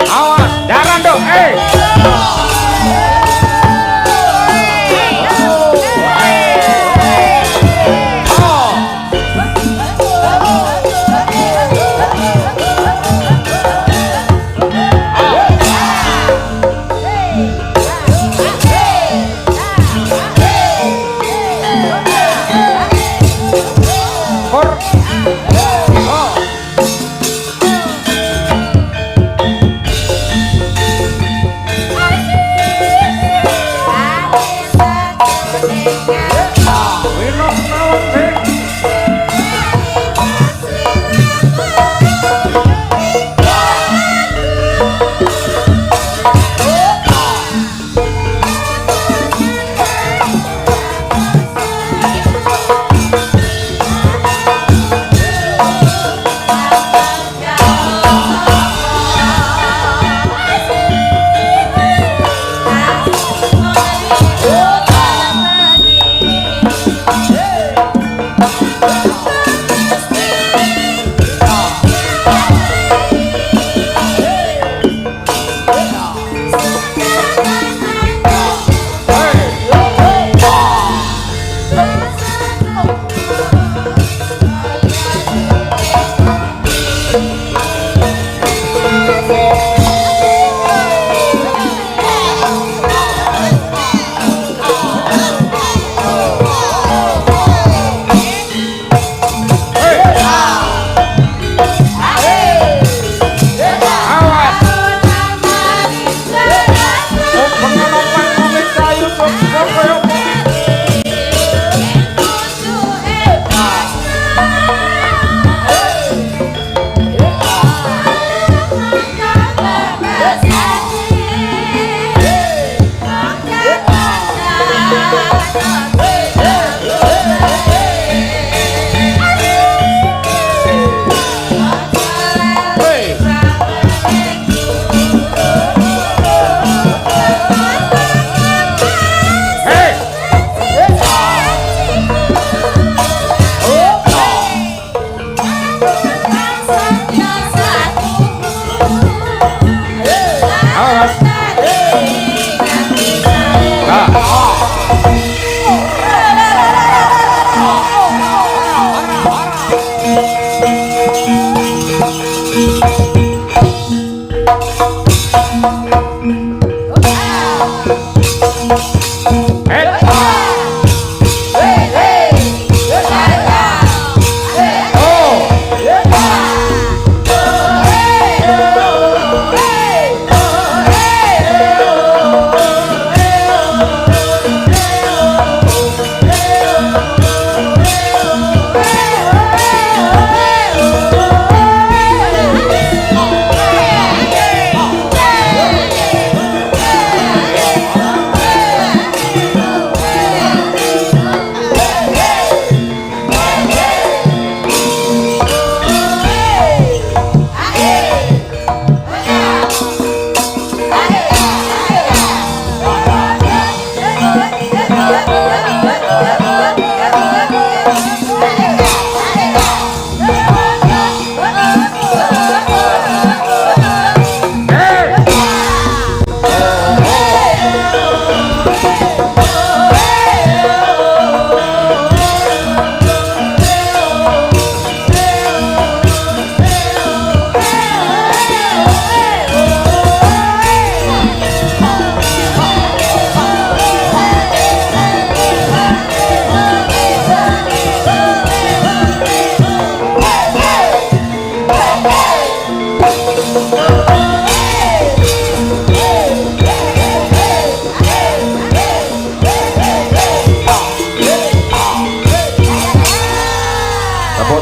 Awas, daran dong,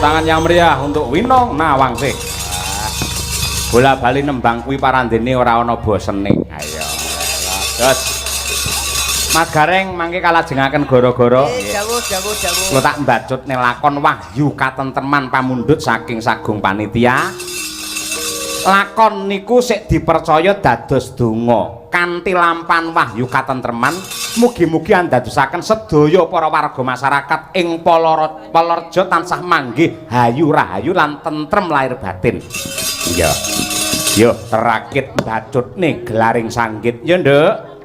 Tangan yang meriah untuk Winong Nawangsih. Bola bali nembang kuwi parandene ora ana bosene. Ayo. Terus Mas Gareng mangke kalajengaken gara-gara Dawuh. kula tak mbacut nelakon wahyu katentreman pamundhut saking sagung panitia. Lakon niku sik dipercaya dados donga kanthi lampan wahyu katentreman. Mugi-mugi andadosaken sedaya para warga masyarakat ing Palorjo tansah manggih hayu rahayu lan tentrem lahir batin. Iya. Yo terakit bacutne gelaring sanggit ya, Nduk.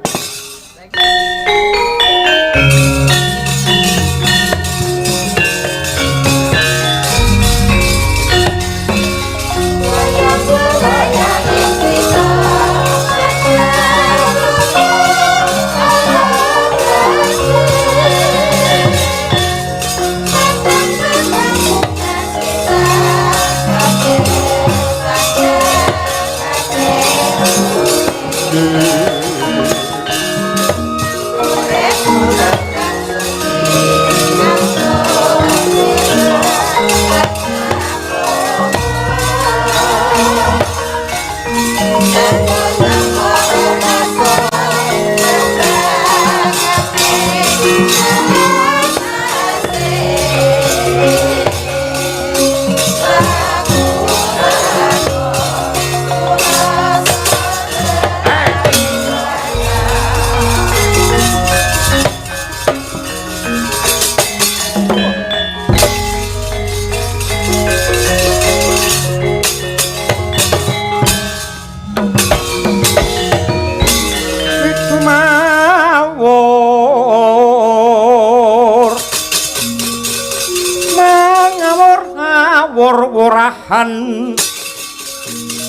Wurahan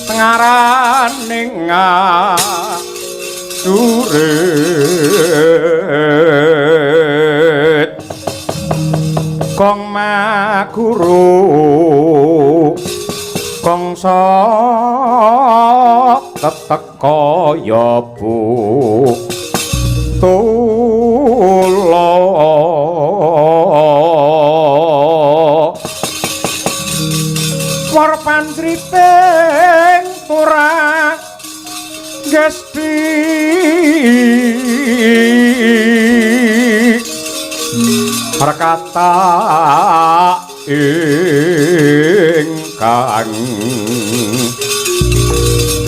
ngaraning surit kong maguru kong sok teteka ya bu tulo warpan sriting pura gesti perkata ingkang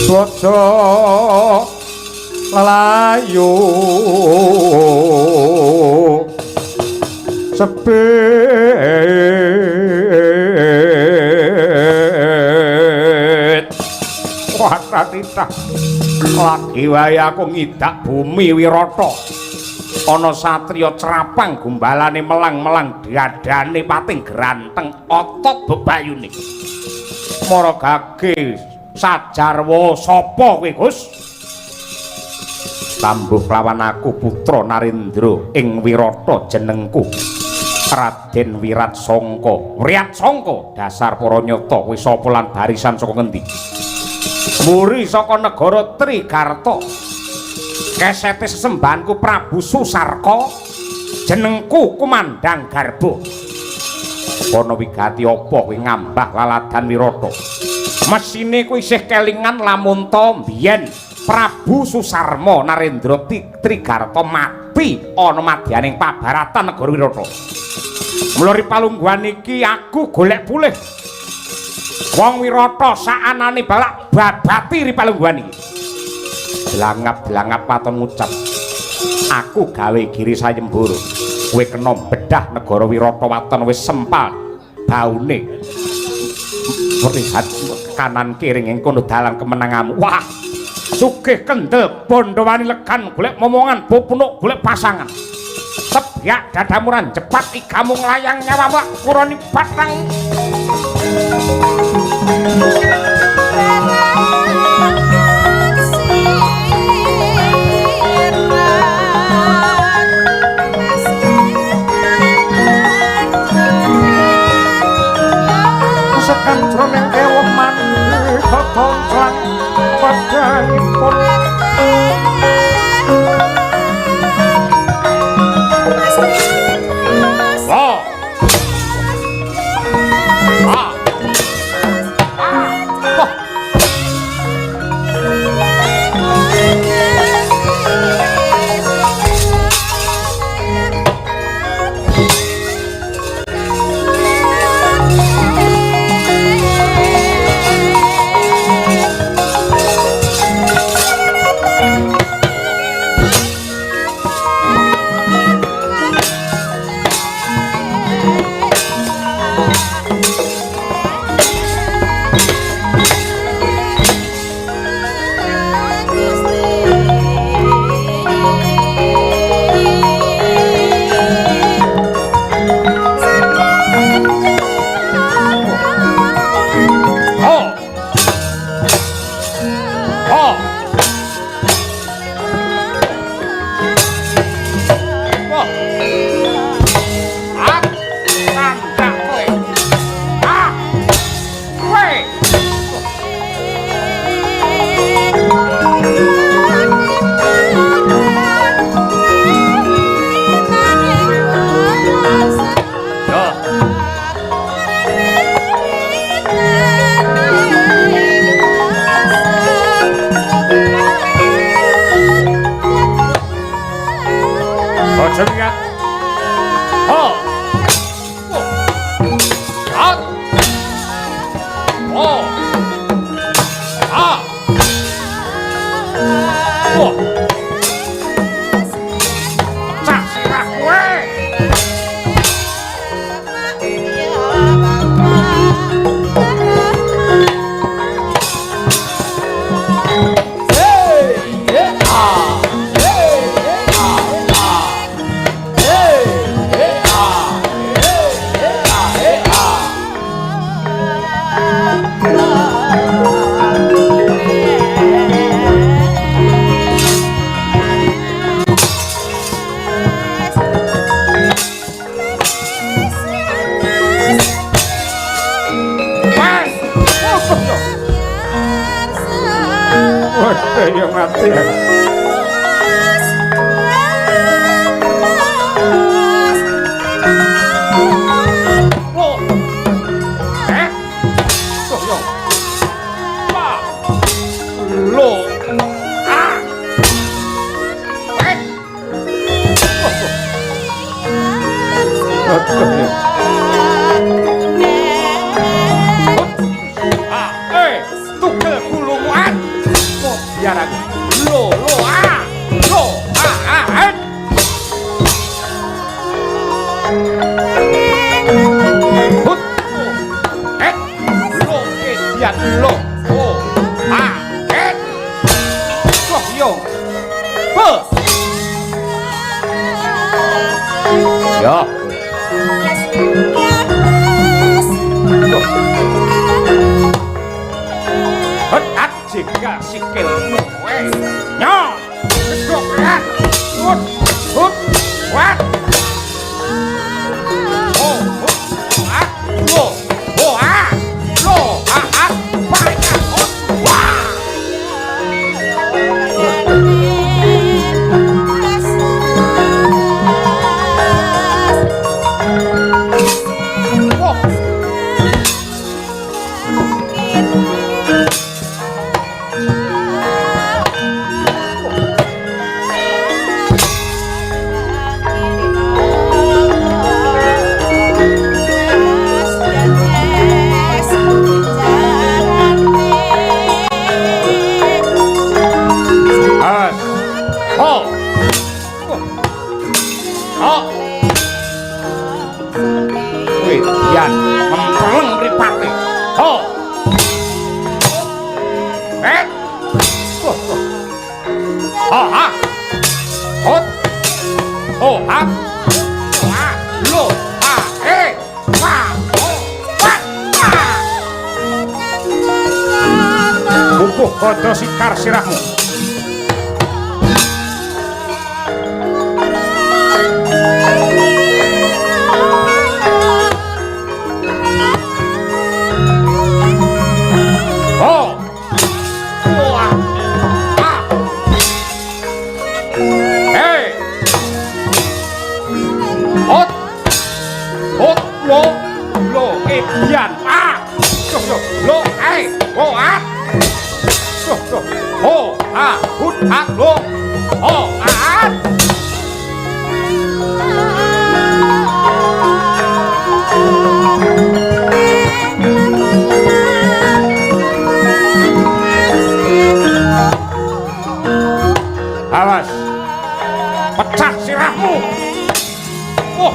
bojo lelayu sebet watratita lagi wae aku ngidak bumi wirata ana satriya crapang gumbalane melang-melang diadane pating granteng otot bebayune maragake sajarwa sapa kowe Gus tambuh lawan aku putra Narendra ing Wirata jenengku Raden Wirat Sangka. Wirat Sangka dasar para nyata kowe sapa lan barisan saka ngendi? Muri saka negara Trigarta. Kesete sesembahanku Prabu Susarka. Jenengku Kumandang Garba. Ana wigati apa kowe ngambah laladan Wirata? Mesine kowe isih kelingan lamun to mbiyen Prabu Susarma Narendra Trigarta mati ana madyaning pabaratan negara Wirata. Mula ripalungguhan iki aku golek pulih wong Wirata saanane balak babati ripalungguhan iki. Blangap-blangap paton ngucap. Aku gawe Giri Sayembara. Kowe kena bedah negara Wirata waton wis sempal baune. Melihat kanan kiring ing kono dalan kemenanganmu. Wah, sugih kendel Bondowani legan golek momongan bopunuk golek pasangan. Tebyak dadamuran cepat igamu nglayang nyawamu kurani batang. Sekan jroning keweman kotongclan padangipun. Jika sikilmu, nyok, What? Oh, ah, lo, oh, ah, lo, ah, banyak, oh, wah. Yan, memperleng mripate. Ho. Oh, ha. Hot. Oh, ha. Wa, lo, ha, wa, oh, wa. Bubuh kodo sikar sirahmu. Yan, lo, wo, ho, hut, lo, ho, awas, pecah sirahmu. Oh.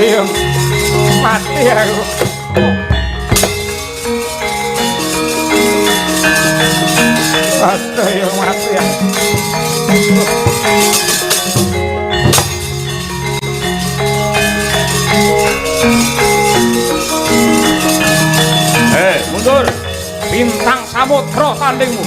Yang mati aku. Ada yang mati ya. Mundur. Bintang Samudra tandingmu.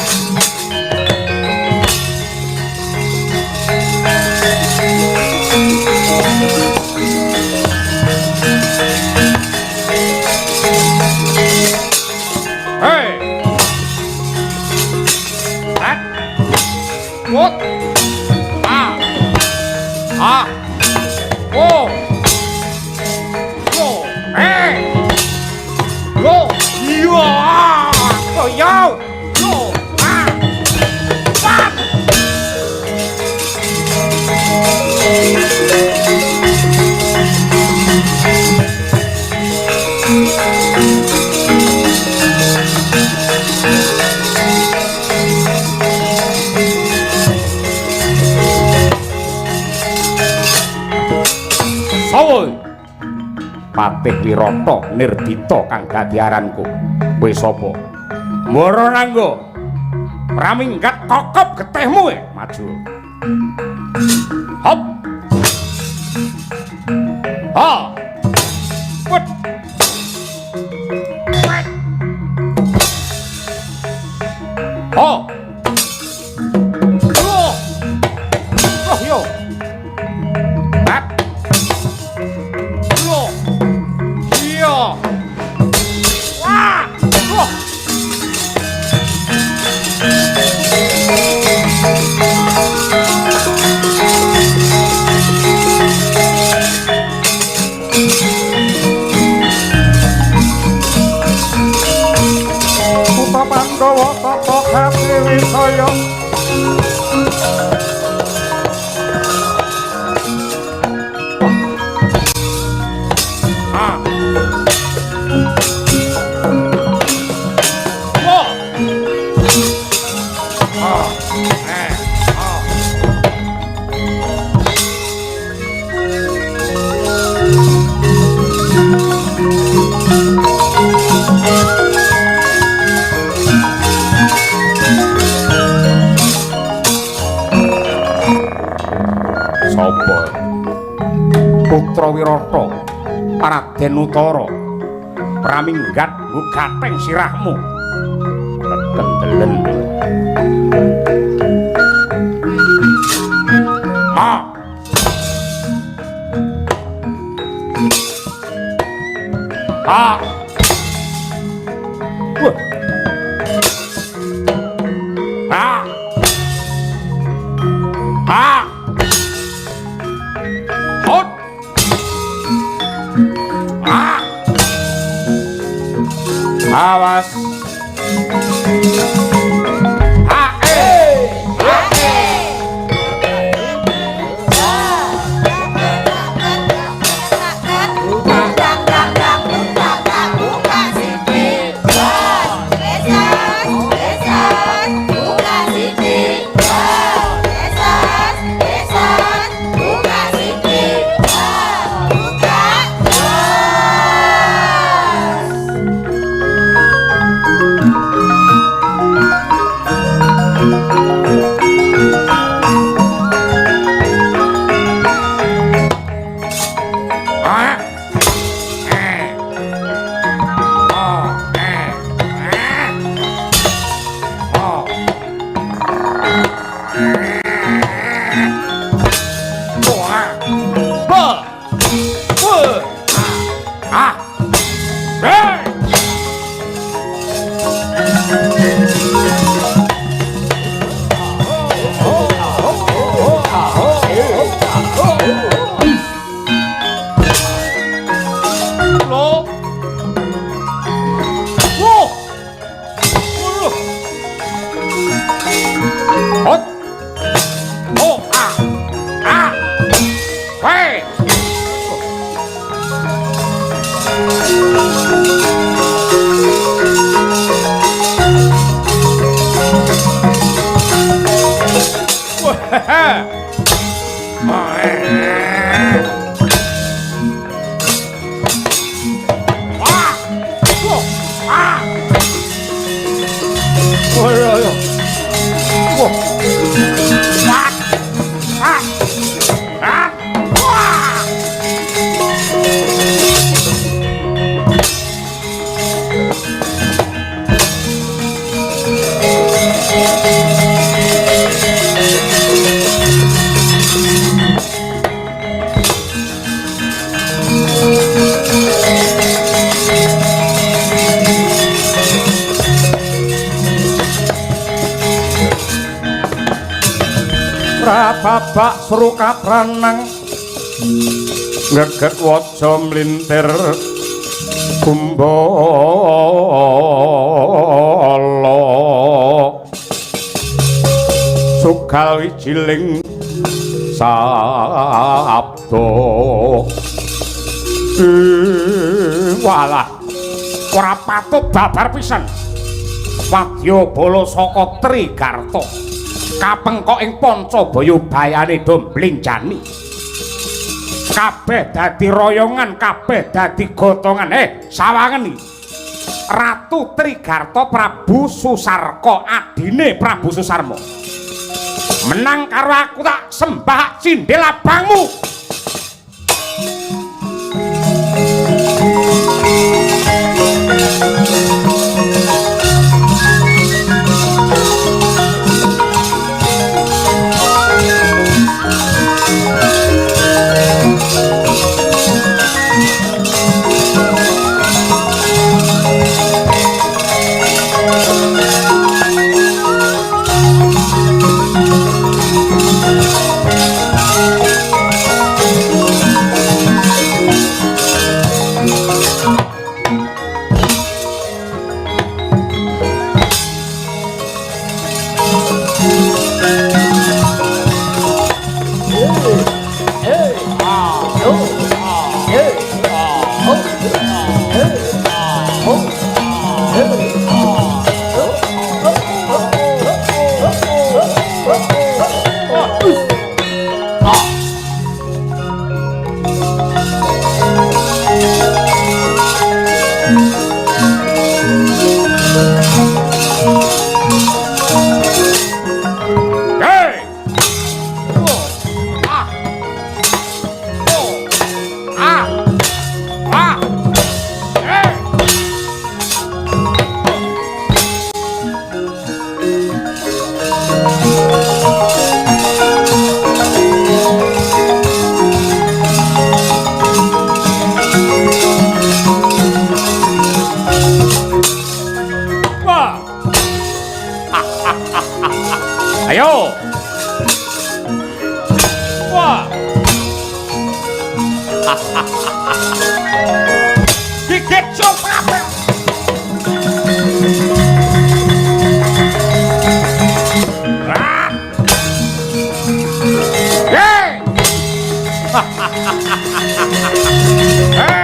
What? Oh, go, hey, go, yo, yo, go, Patih Wirata Nirdita kang dadi aranku. Kowe sapa? Mbara Nangga. Praminggat kokop getihmu maju. Hop. Ha. Put. Wet. Ho. Oh yo. Pandhawa tata hati wisaya sapa? Putra Wirata, Raden Utara, praminggat nggo gatheng sirahmu. Ketendelen. Ah. Ah. Ah. Ah. Hot. Ah. Awas. Ah, Prababak Suruka Pranang ngeget waja mlintir Kumbala Sugal wijiling sabda walah ora patut babar pisan Wadyabala saka Trigarta kapengkok ing Pancabaya bayane domblinjani kabeh dadi royongan kabeh dadi gotongan sawangen iki Ratu Trigarta Prabu Susarka adine Prabu Susarma menang karo aku tak sembah cindhil abangmu Ayo. Wah. Gigit coba. Hey! Hey!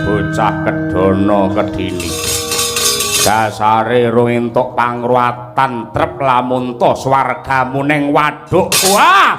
Bocah kedono kedini dasare rung entuk pangruatan trep lamun to swargamu ning waduk. Wah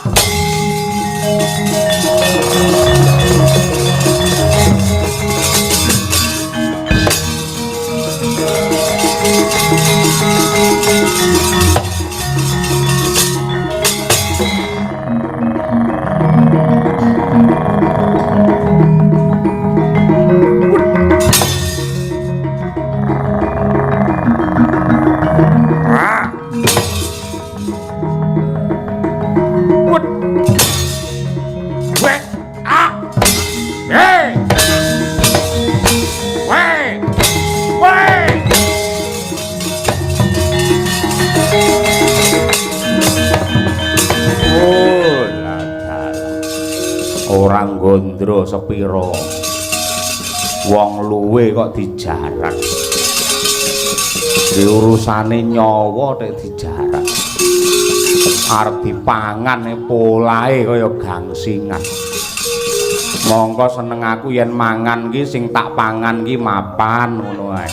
orang gondro sepiro wong luwe kok dijarak diurusane nyawa nek dijarak arep dipangan polahe kaya gangsingan mongko seneng aku yen mangan ki sing tak pangan ki mapan ngono ae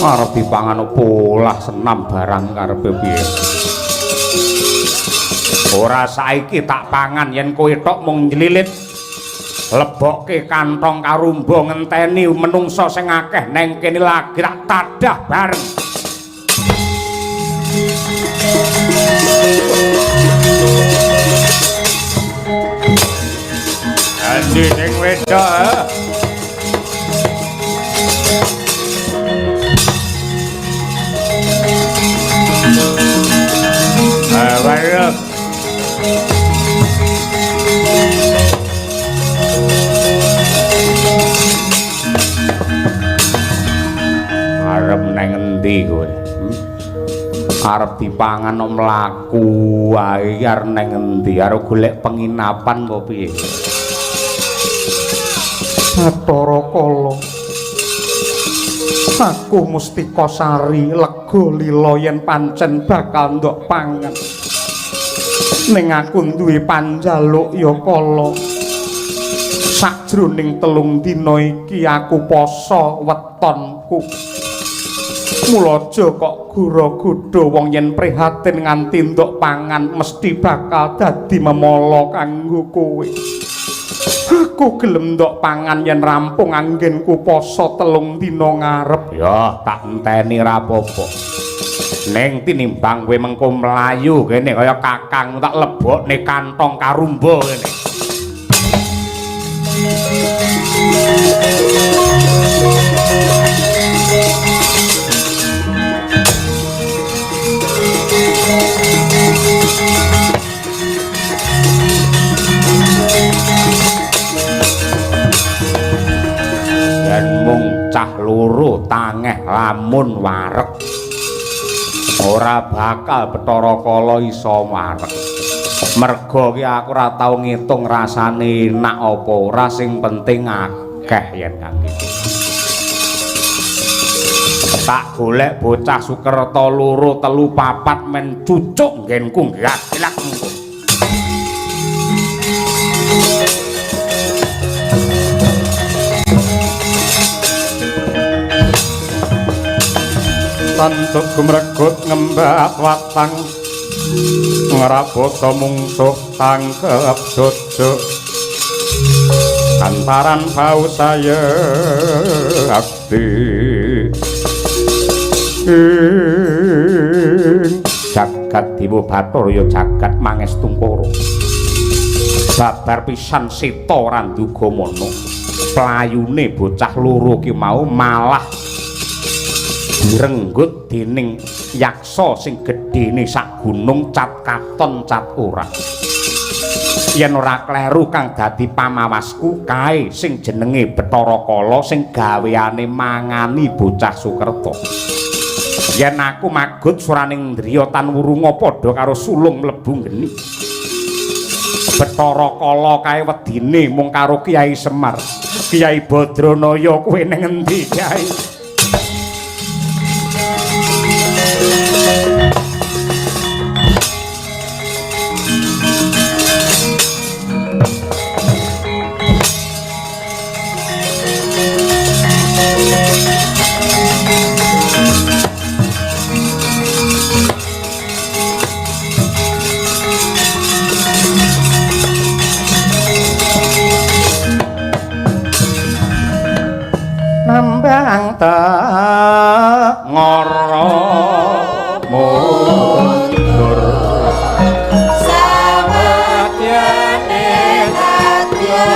arep dipangan polah senam barang karepe piye. Ora saiki tak pangan yen kowe tok mung njlilit lebokke kantong karumba ngenteni menungsa sing akeh neng kene lagi tak tadah bareng. Andi sing wedok bareng arep nang endi kowe? Arep dipangan kok mlaku wae arep nang endi? Arep golek penginapan apa piye? Bathara Kala. Aku Mustika Sari lega lila yen pancen bakal ndok pangan. Ning aku duwe panjaluk ya Kala. Sajroning 3 dina iki aku poso wetonku. Mula aja kok gura-gudha wong yen prihatin nganti ndok pangan mesti bakal dadi memala kanggo kowe. Aku gelem ndok pangan yen rampung anggenku poso 3 dina ngarep. Ya tak enteni ra apa-apa. Ning tinimbang kowe mengko mlayu kene kaya kakang tak lebokne kantong karumba kene. loro tangeh lamun wareg ora bakal Bathara Kala iso wareg. Merga ki aku ora tau ngitung rasane enak apa ora, sing penting akeh yen kangge. Tak golek bocah Sukerta loro telu papat men cucuk nggenku gaglak engko. Tantuk gumregut ngembak watang ngrabata mungsuh tangkep dodok kantaran bau saya akti jagat Dewa Bathara ya jagat Mangestungkara babar pisan seta Randugamana playune bocah loro ki mau malah direnggut dening yaksa sing gedhene sak gunung cat katon cat ora. Yen ora kleru kang dadi pamawasku kae sing jenenge Bathara Kala sing gaweane mangani bocah Sukerta. Yen aku magut suraning ndriya tan wurunga padha karo sulung mlebu geni. Bathara Kala kae wedine mung karo Kyai Semar. Kyai Badranaya kowe ning endi, Kyai? Nambang tak ngoro mundur samadyane adya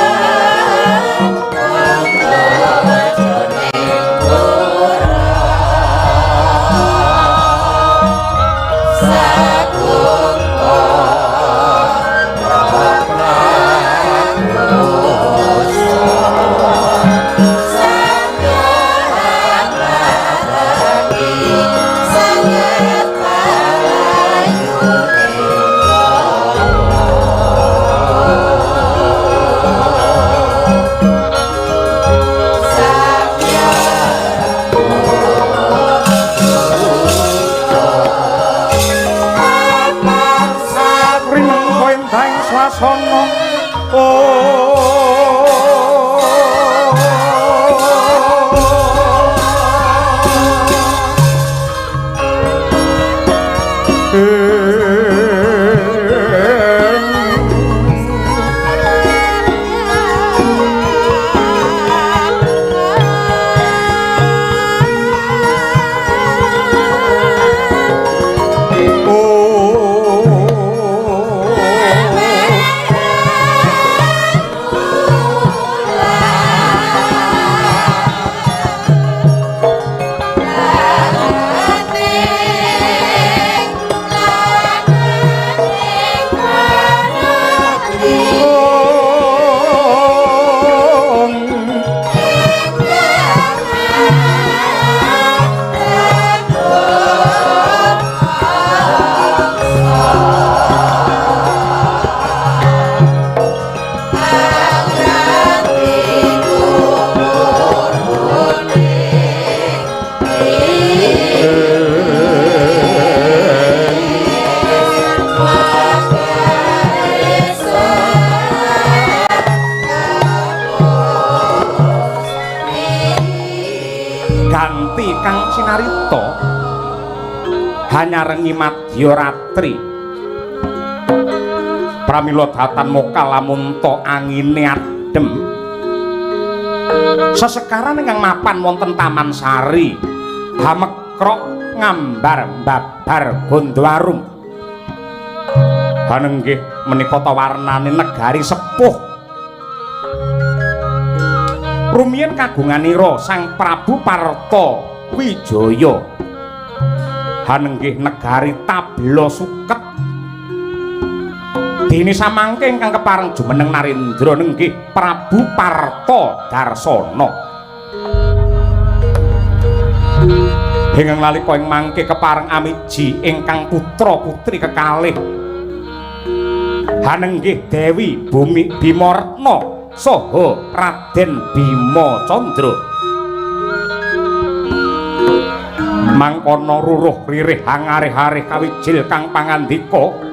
Hanyarengi madya ratri pramila datan moka lamun ta angine adem sesekaran ingkang mapan wonten Taman Sari hamekrok ngambar mbabar Gondowarung hanenggih menika ta warnane negari sepuh rumiyin kagunganira Sang Prabu Parta Wijaya hanenggih negari Tabla Suket dene samangke ingkang kepareng jumeneng Narendra nenggih Prabu Parta Darsana Ingkang nalika ing mangke kepareng amiji ingkang putra putri kekalih hanenggih Dewi Bumi Bimaretna saha Raden Bima Candra. Mangkono ruruh ririh hangarih-arih kawijil kang pangandika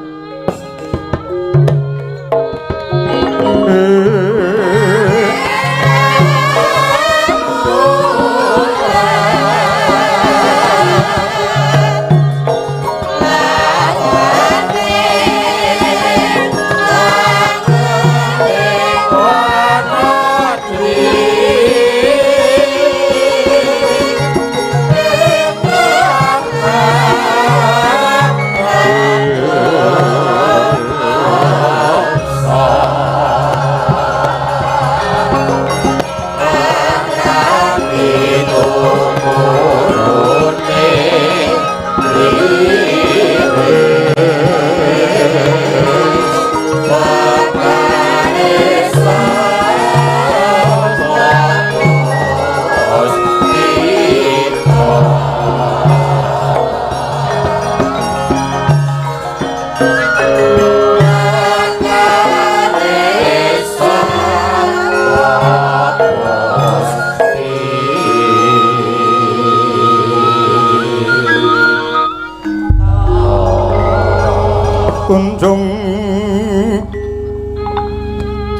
kunjung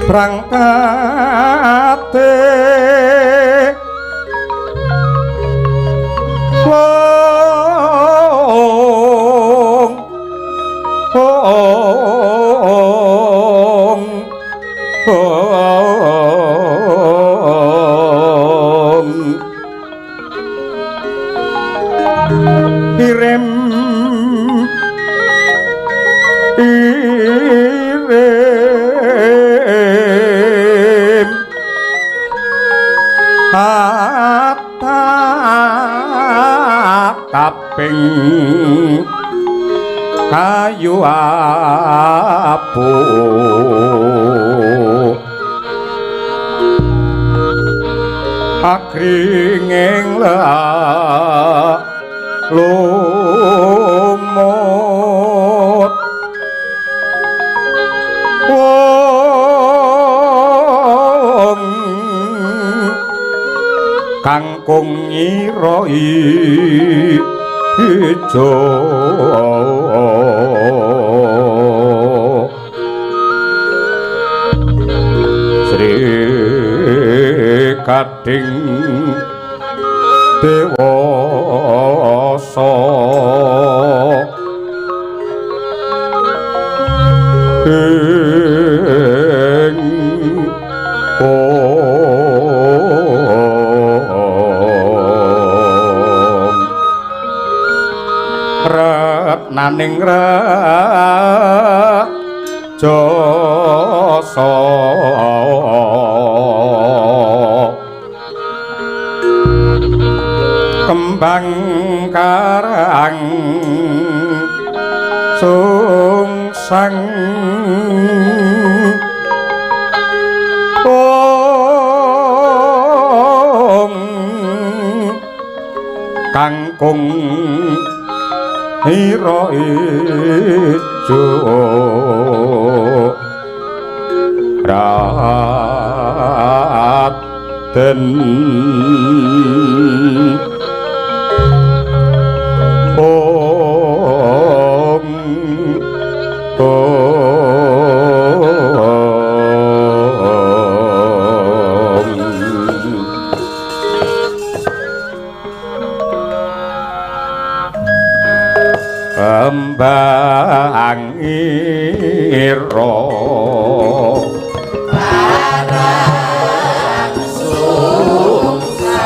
prangkate irem kaping kayu apu akringing lumut wong kangkung ngira ijo Sri Kading dewasa naning jasa kembang karang sungsang kangkung ira ijo Raden kembang ira barang sungsang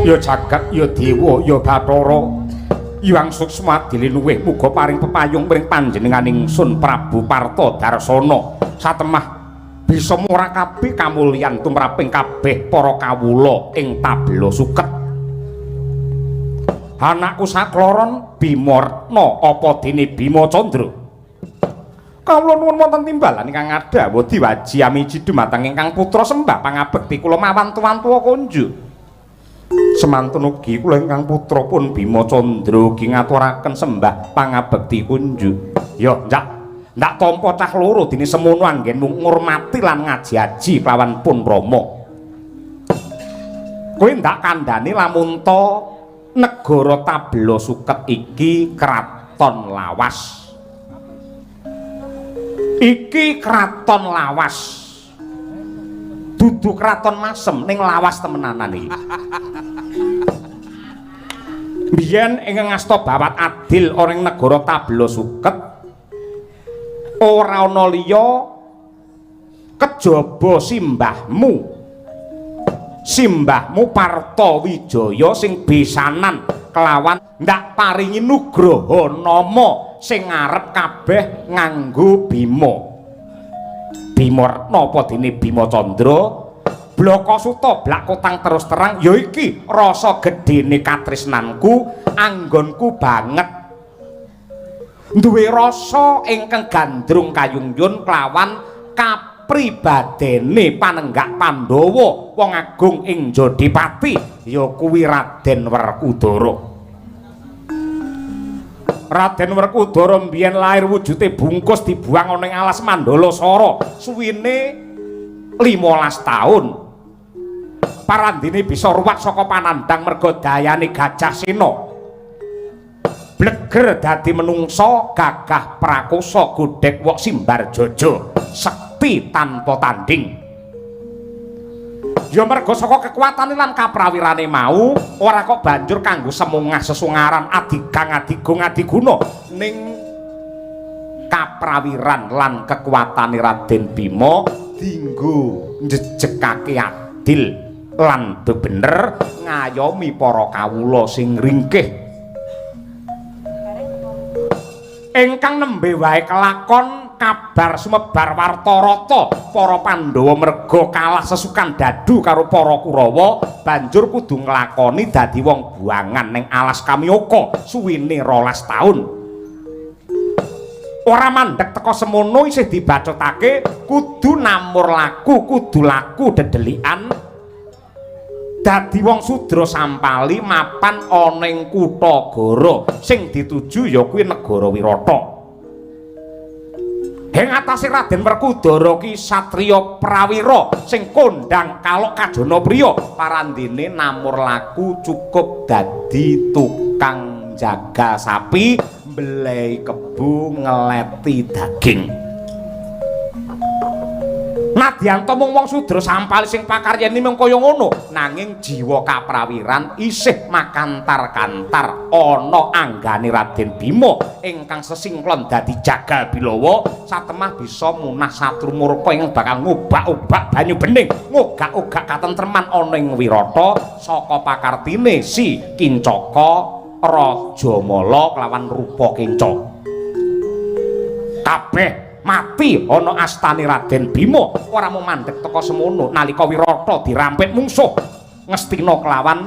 ya jagat ya dewa ya Bathara Hyang Suksma dilinuwih muga paring pepayung pring panjenenganing Sun Prabu Parta Darsana satemah bisa murah kabeh kamulyan tumraping kabeh para kawula ing tabela suket. Anakku sakloron Bimarna apa dene Bima Candra. Kawula nuwun wonten timbalan ingkang ngadhawa diwaji amiji dumateng ingkang putra sembah pangabekti kula mawan tuwa-tuwa konjuk. Semantun ugi kula ingkang putra pun Bima Candra ugi ngaturaken sembah pangabekti konjuk. Ya, ndak tampa cah loro dene semono anggen mung ngurmati lan ngaji-aji kelawan pun Rama. Kowe ndak kandhani lamun ta negara tabela suket iki kraton lawas. Iki kraton lawas. Dudu kraton Masem ning lawas temenanan iki. Biyen ing ngasta bawat adil ora ing negara tabela suket ora ana liya kejaba simbahmu Partawijaya sing besanan kelawan ndak paringi nugraha nama sing ngarep kabeh nganggo Bimarna apa dene Bima Candra Blakasuta blak kotang terus terang ya iki rasa gedene katresnanku anggonku banget duwe rasa ingkang gandrung kayungyun kelawan kapribadene panenggak Pandhawa wong agung ing Jodipati ya kuwi Raden Werkudara. Raden Werkudara mbiyen lair wujute bungkus dibuang ana ing alas Mandalasara suwine 15 taun. Parandene bisa ruwat saka panandang merga dayane Gajah Sena. Bleger dadi menungsa gagah prakosa godhek wok simbar jaja sekti tanpa tanding. Ya merga saka kekuatane lan kaprawirane mau ora kok banjur kanggo semungah sesungaran adigang adiguna ning kaprawiran lan kekuatane Raden Bima dinggo njejekake adil lan bebener ngayomi para kawula sing ringkih ingkang nembe wae kelakon kabar sumebar warta-rata para Pandhawa merga kalah sesukan dadu karo para Kurawa banjur kudu nglakoni dadi wong buangan ning alas Kamyaka suwine 12 taun. Ora mandhek teka semono isih dibacotake kudu namur laku kudu laku dedelikan dadi wong sudra sampali mapan ana ing Kutagara sing dituju ya kuwi negara Wirata. Ing atase Raden Werkudara ki satriya prawira sing kondang kalok kajana priya parandene namur laku cukup dadi tukang jaga sapi mbelei kebu ngeleti daging. Nadyan to mung wong sudra sampali sing pakaryane mung kaya ngono nanging jiwa kaprawiran isih makantar-kantar ana anggane Raden Bima ingkang sesingklon dadi jagal bilawa satemah bisa munah satru murka ing bakal ngobak-obak banyu bening ngogak-ogak katentreman ana ing Wirata saka pakartine si Kincaka Rajamala kelawan rupa kinca kabeh mati ana astane Raden Bima ora mung mandhek teka semono nalika Wirata dirampik mungsuh ngestina kelawan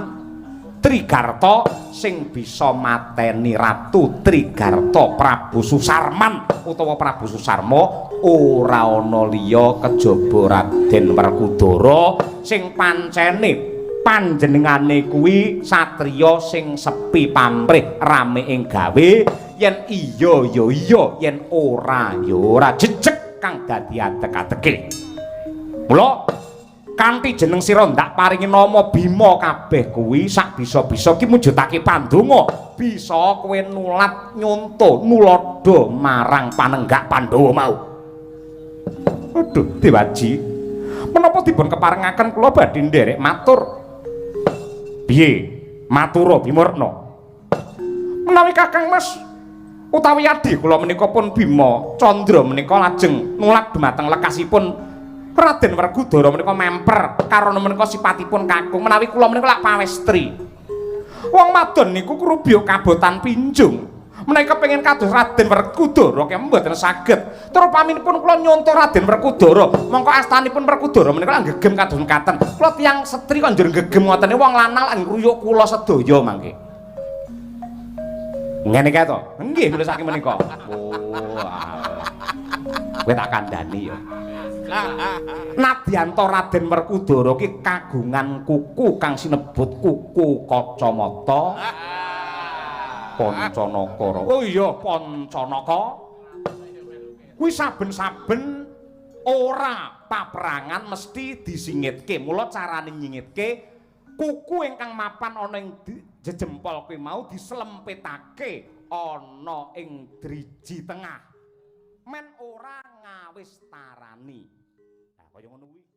Trigarta sing bisa mateni Ratu Trigarta Prabu Susarman utawa Prabu Susarma ora ana liya kejaba Raden Werkudara sing pancene panjenengane kuwi satriya sing sepi pamrih rame ing gawe yen iya ya iya yen ora ya ora jejeg kang dadi adek-adeke. Mula kanthi jeneng sira ndak paringi nama Bima kabeh kuwi sak bisa-bisa ki mujudake pandonga bisa kowe nulat nyonto nulodo marang panenggak Pandhawa mau. Aduh Dewaji menapa dipun keparengaken kula badhe nderek matur. Piye matura Bimarna menawi Kakang Mas utawi adi kula menika pun Bima Candra menika lajeng nulat dumateng lekasipun Raden Werkudara menika memper karana menika sipatipun kakung menawi kula menika lak pawestri wong madon niku krubya kabotan pinjung menika pengen kados Raden Werkudara kaya mboten saged. Tur paminipun kula nyontoh Raden Werkudara, mongko astanipun Werkudara menika nggegem kados mekaten. Kula tiyang setri kok njur nggegem ngoten wong lanang lan ngruyuk kula sedaya mangke. Ngene kae to. Nggih kula saking menika. Oh. Kowe tak kandhani ya. Nadyanto Raden Werkudara ki kagungan kuku kang sinebut kuku Kacamata Pancanaka. Oh iya Pancanaka. Kuwi saben-saben ora paperangan mesti disingitke. Mula carane nyingitke kuku ingkang mapan ana ing jejempol kuwi mau dislempetake ana ing driji tengah. Men ora ngawis tarani. Nah kaya ngono kuwi.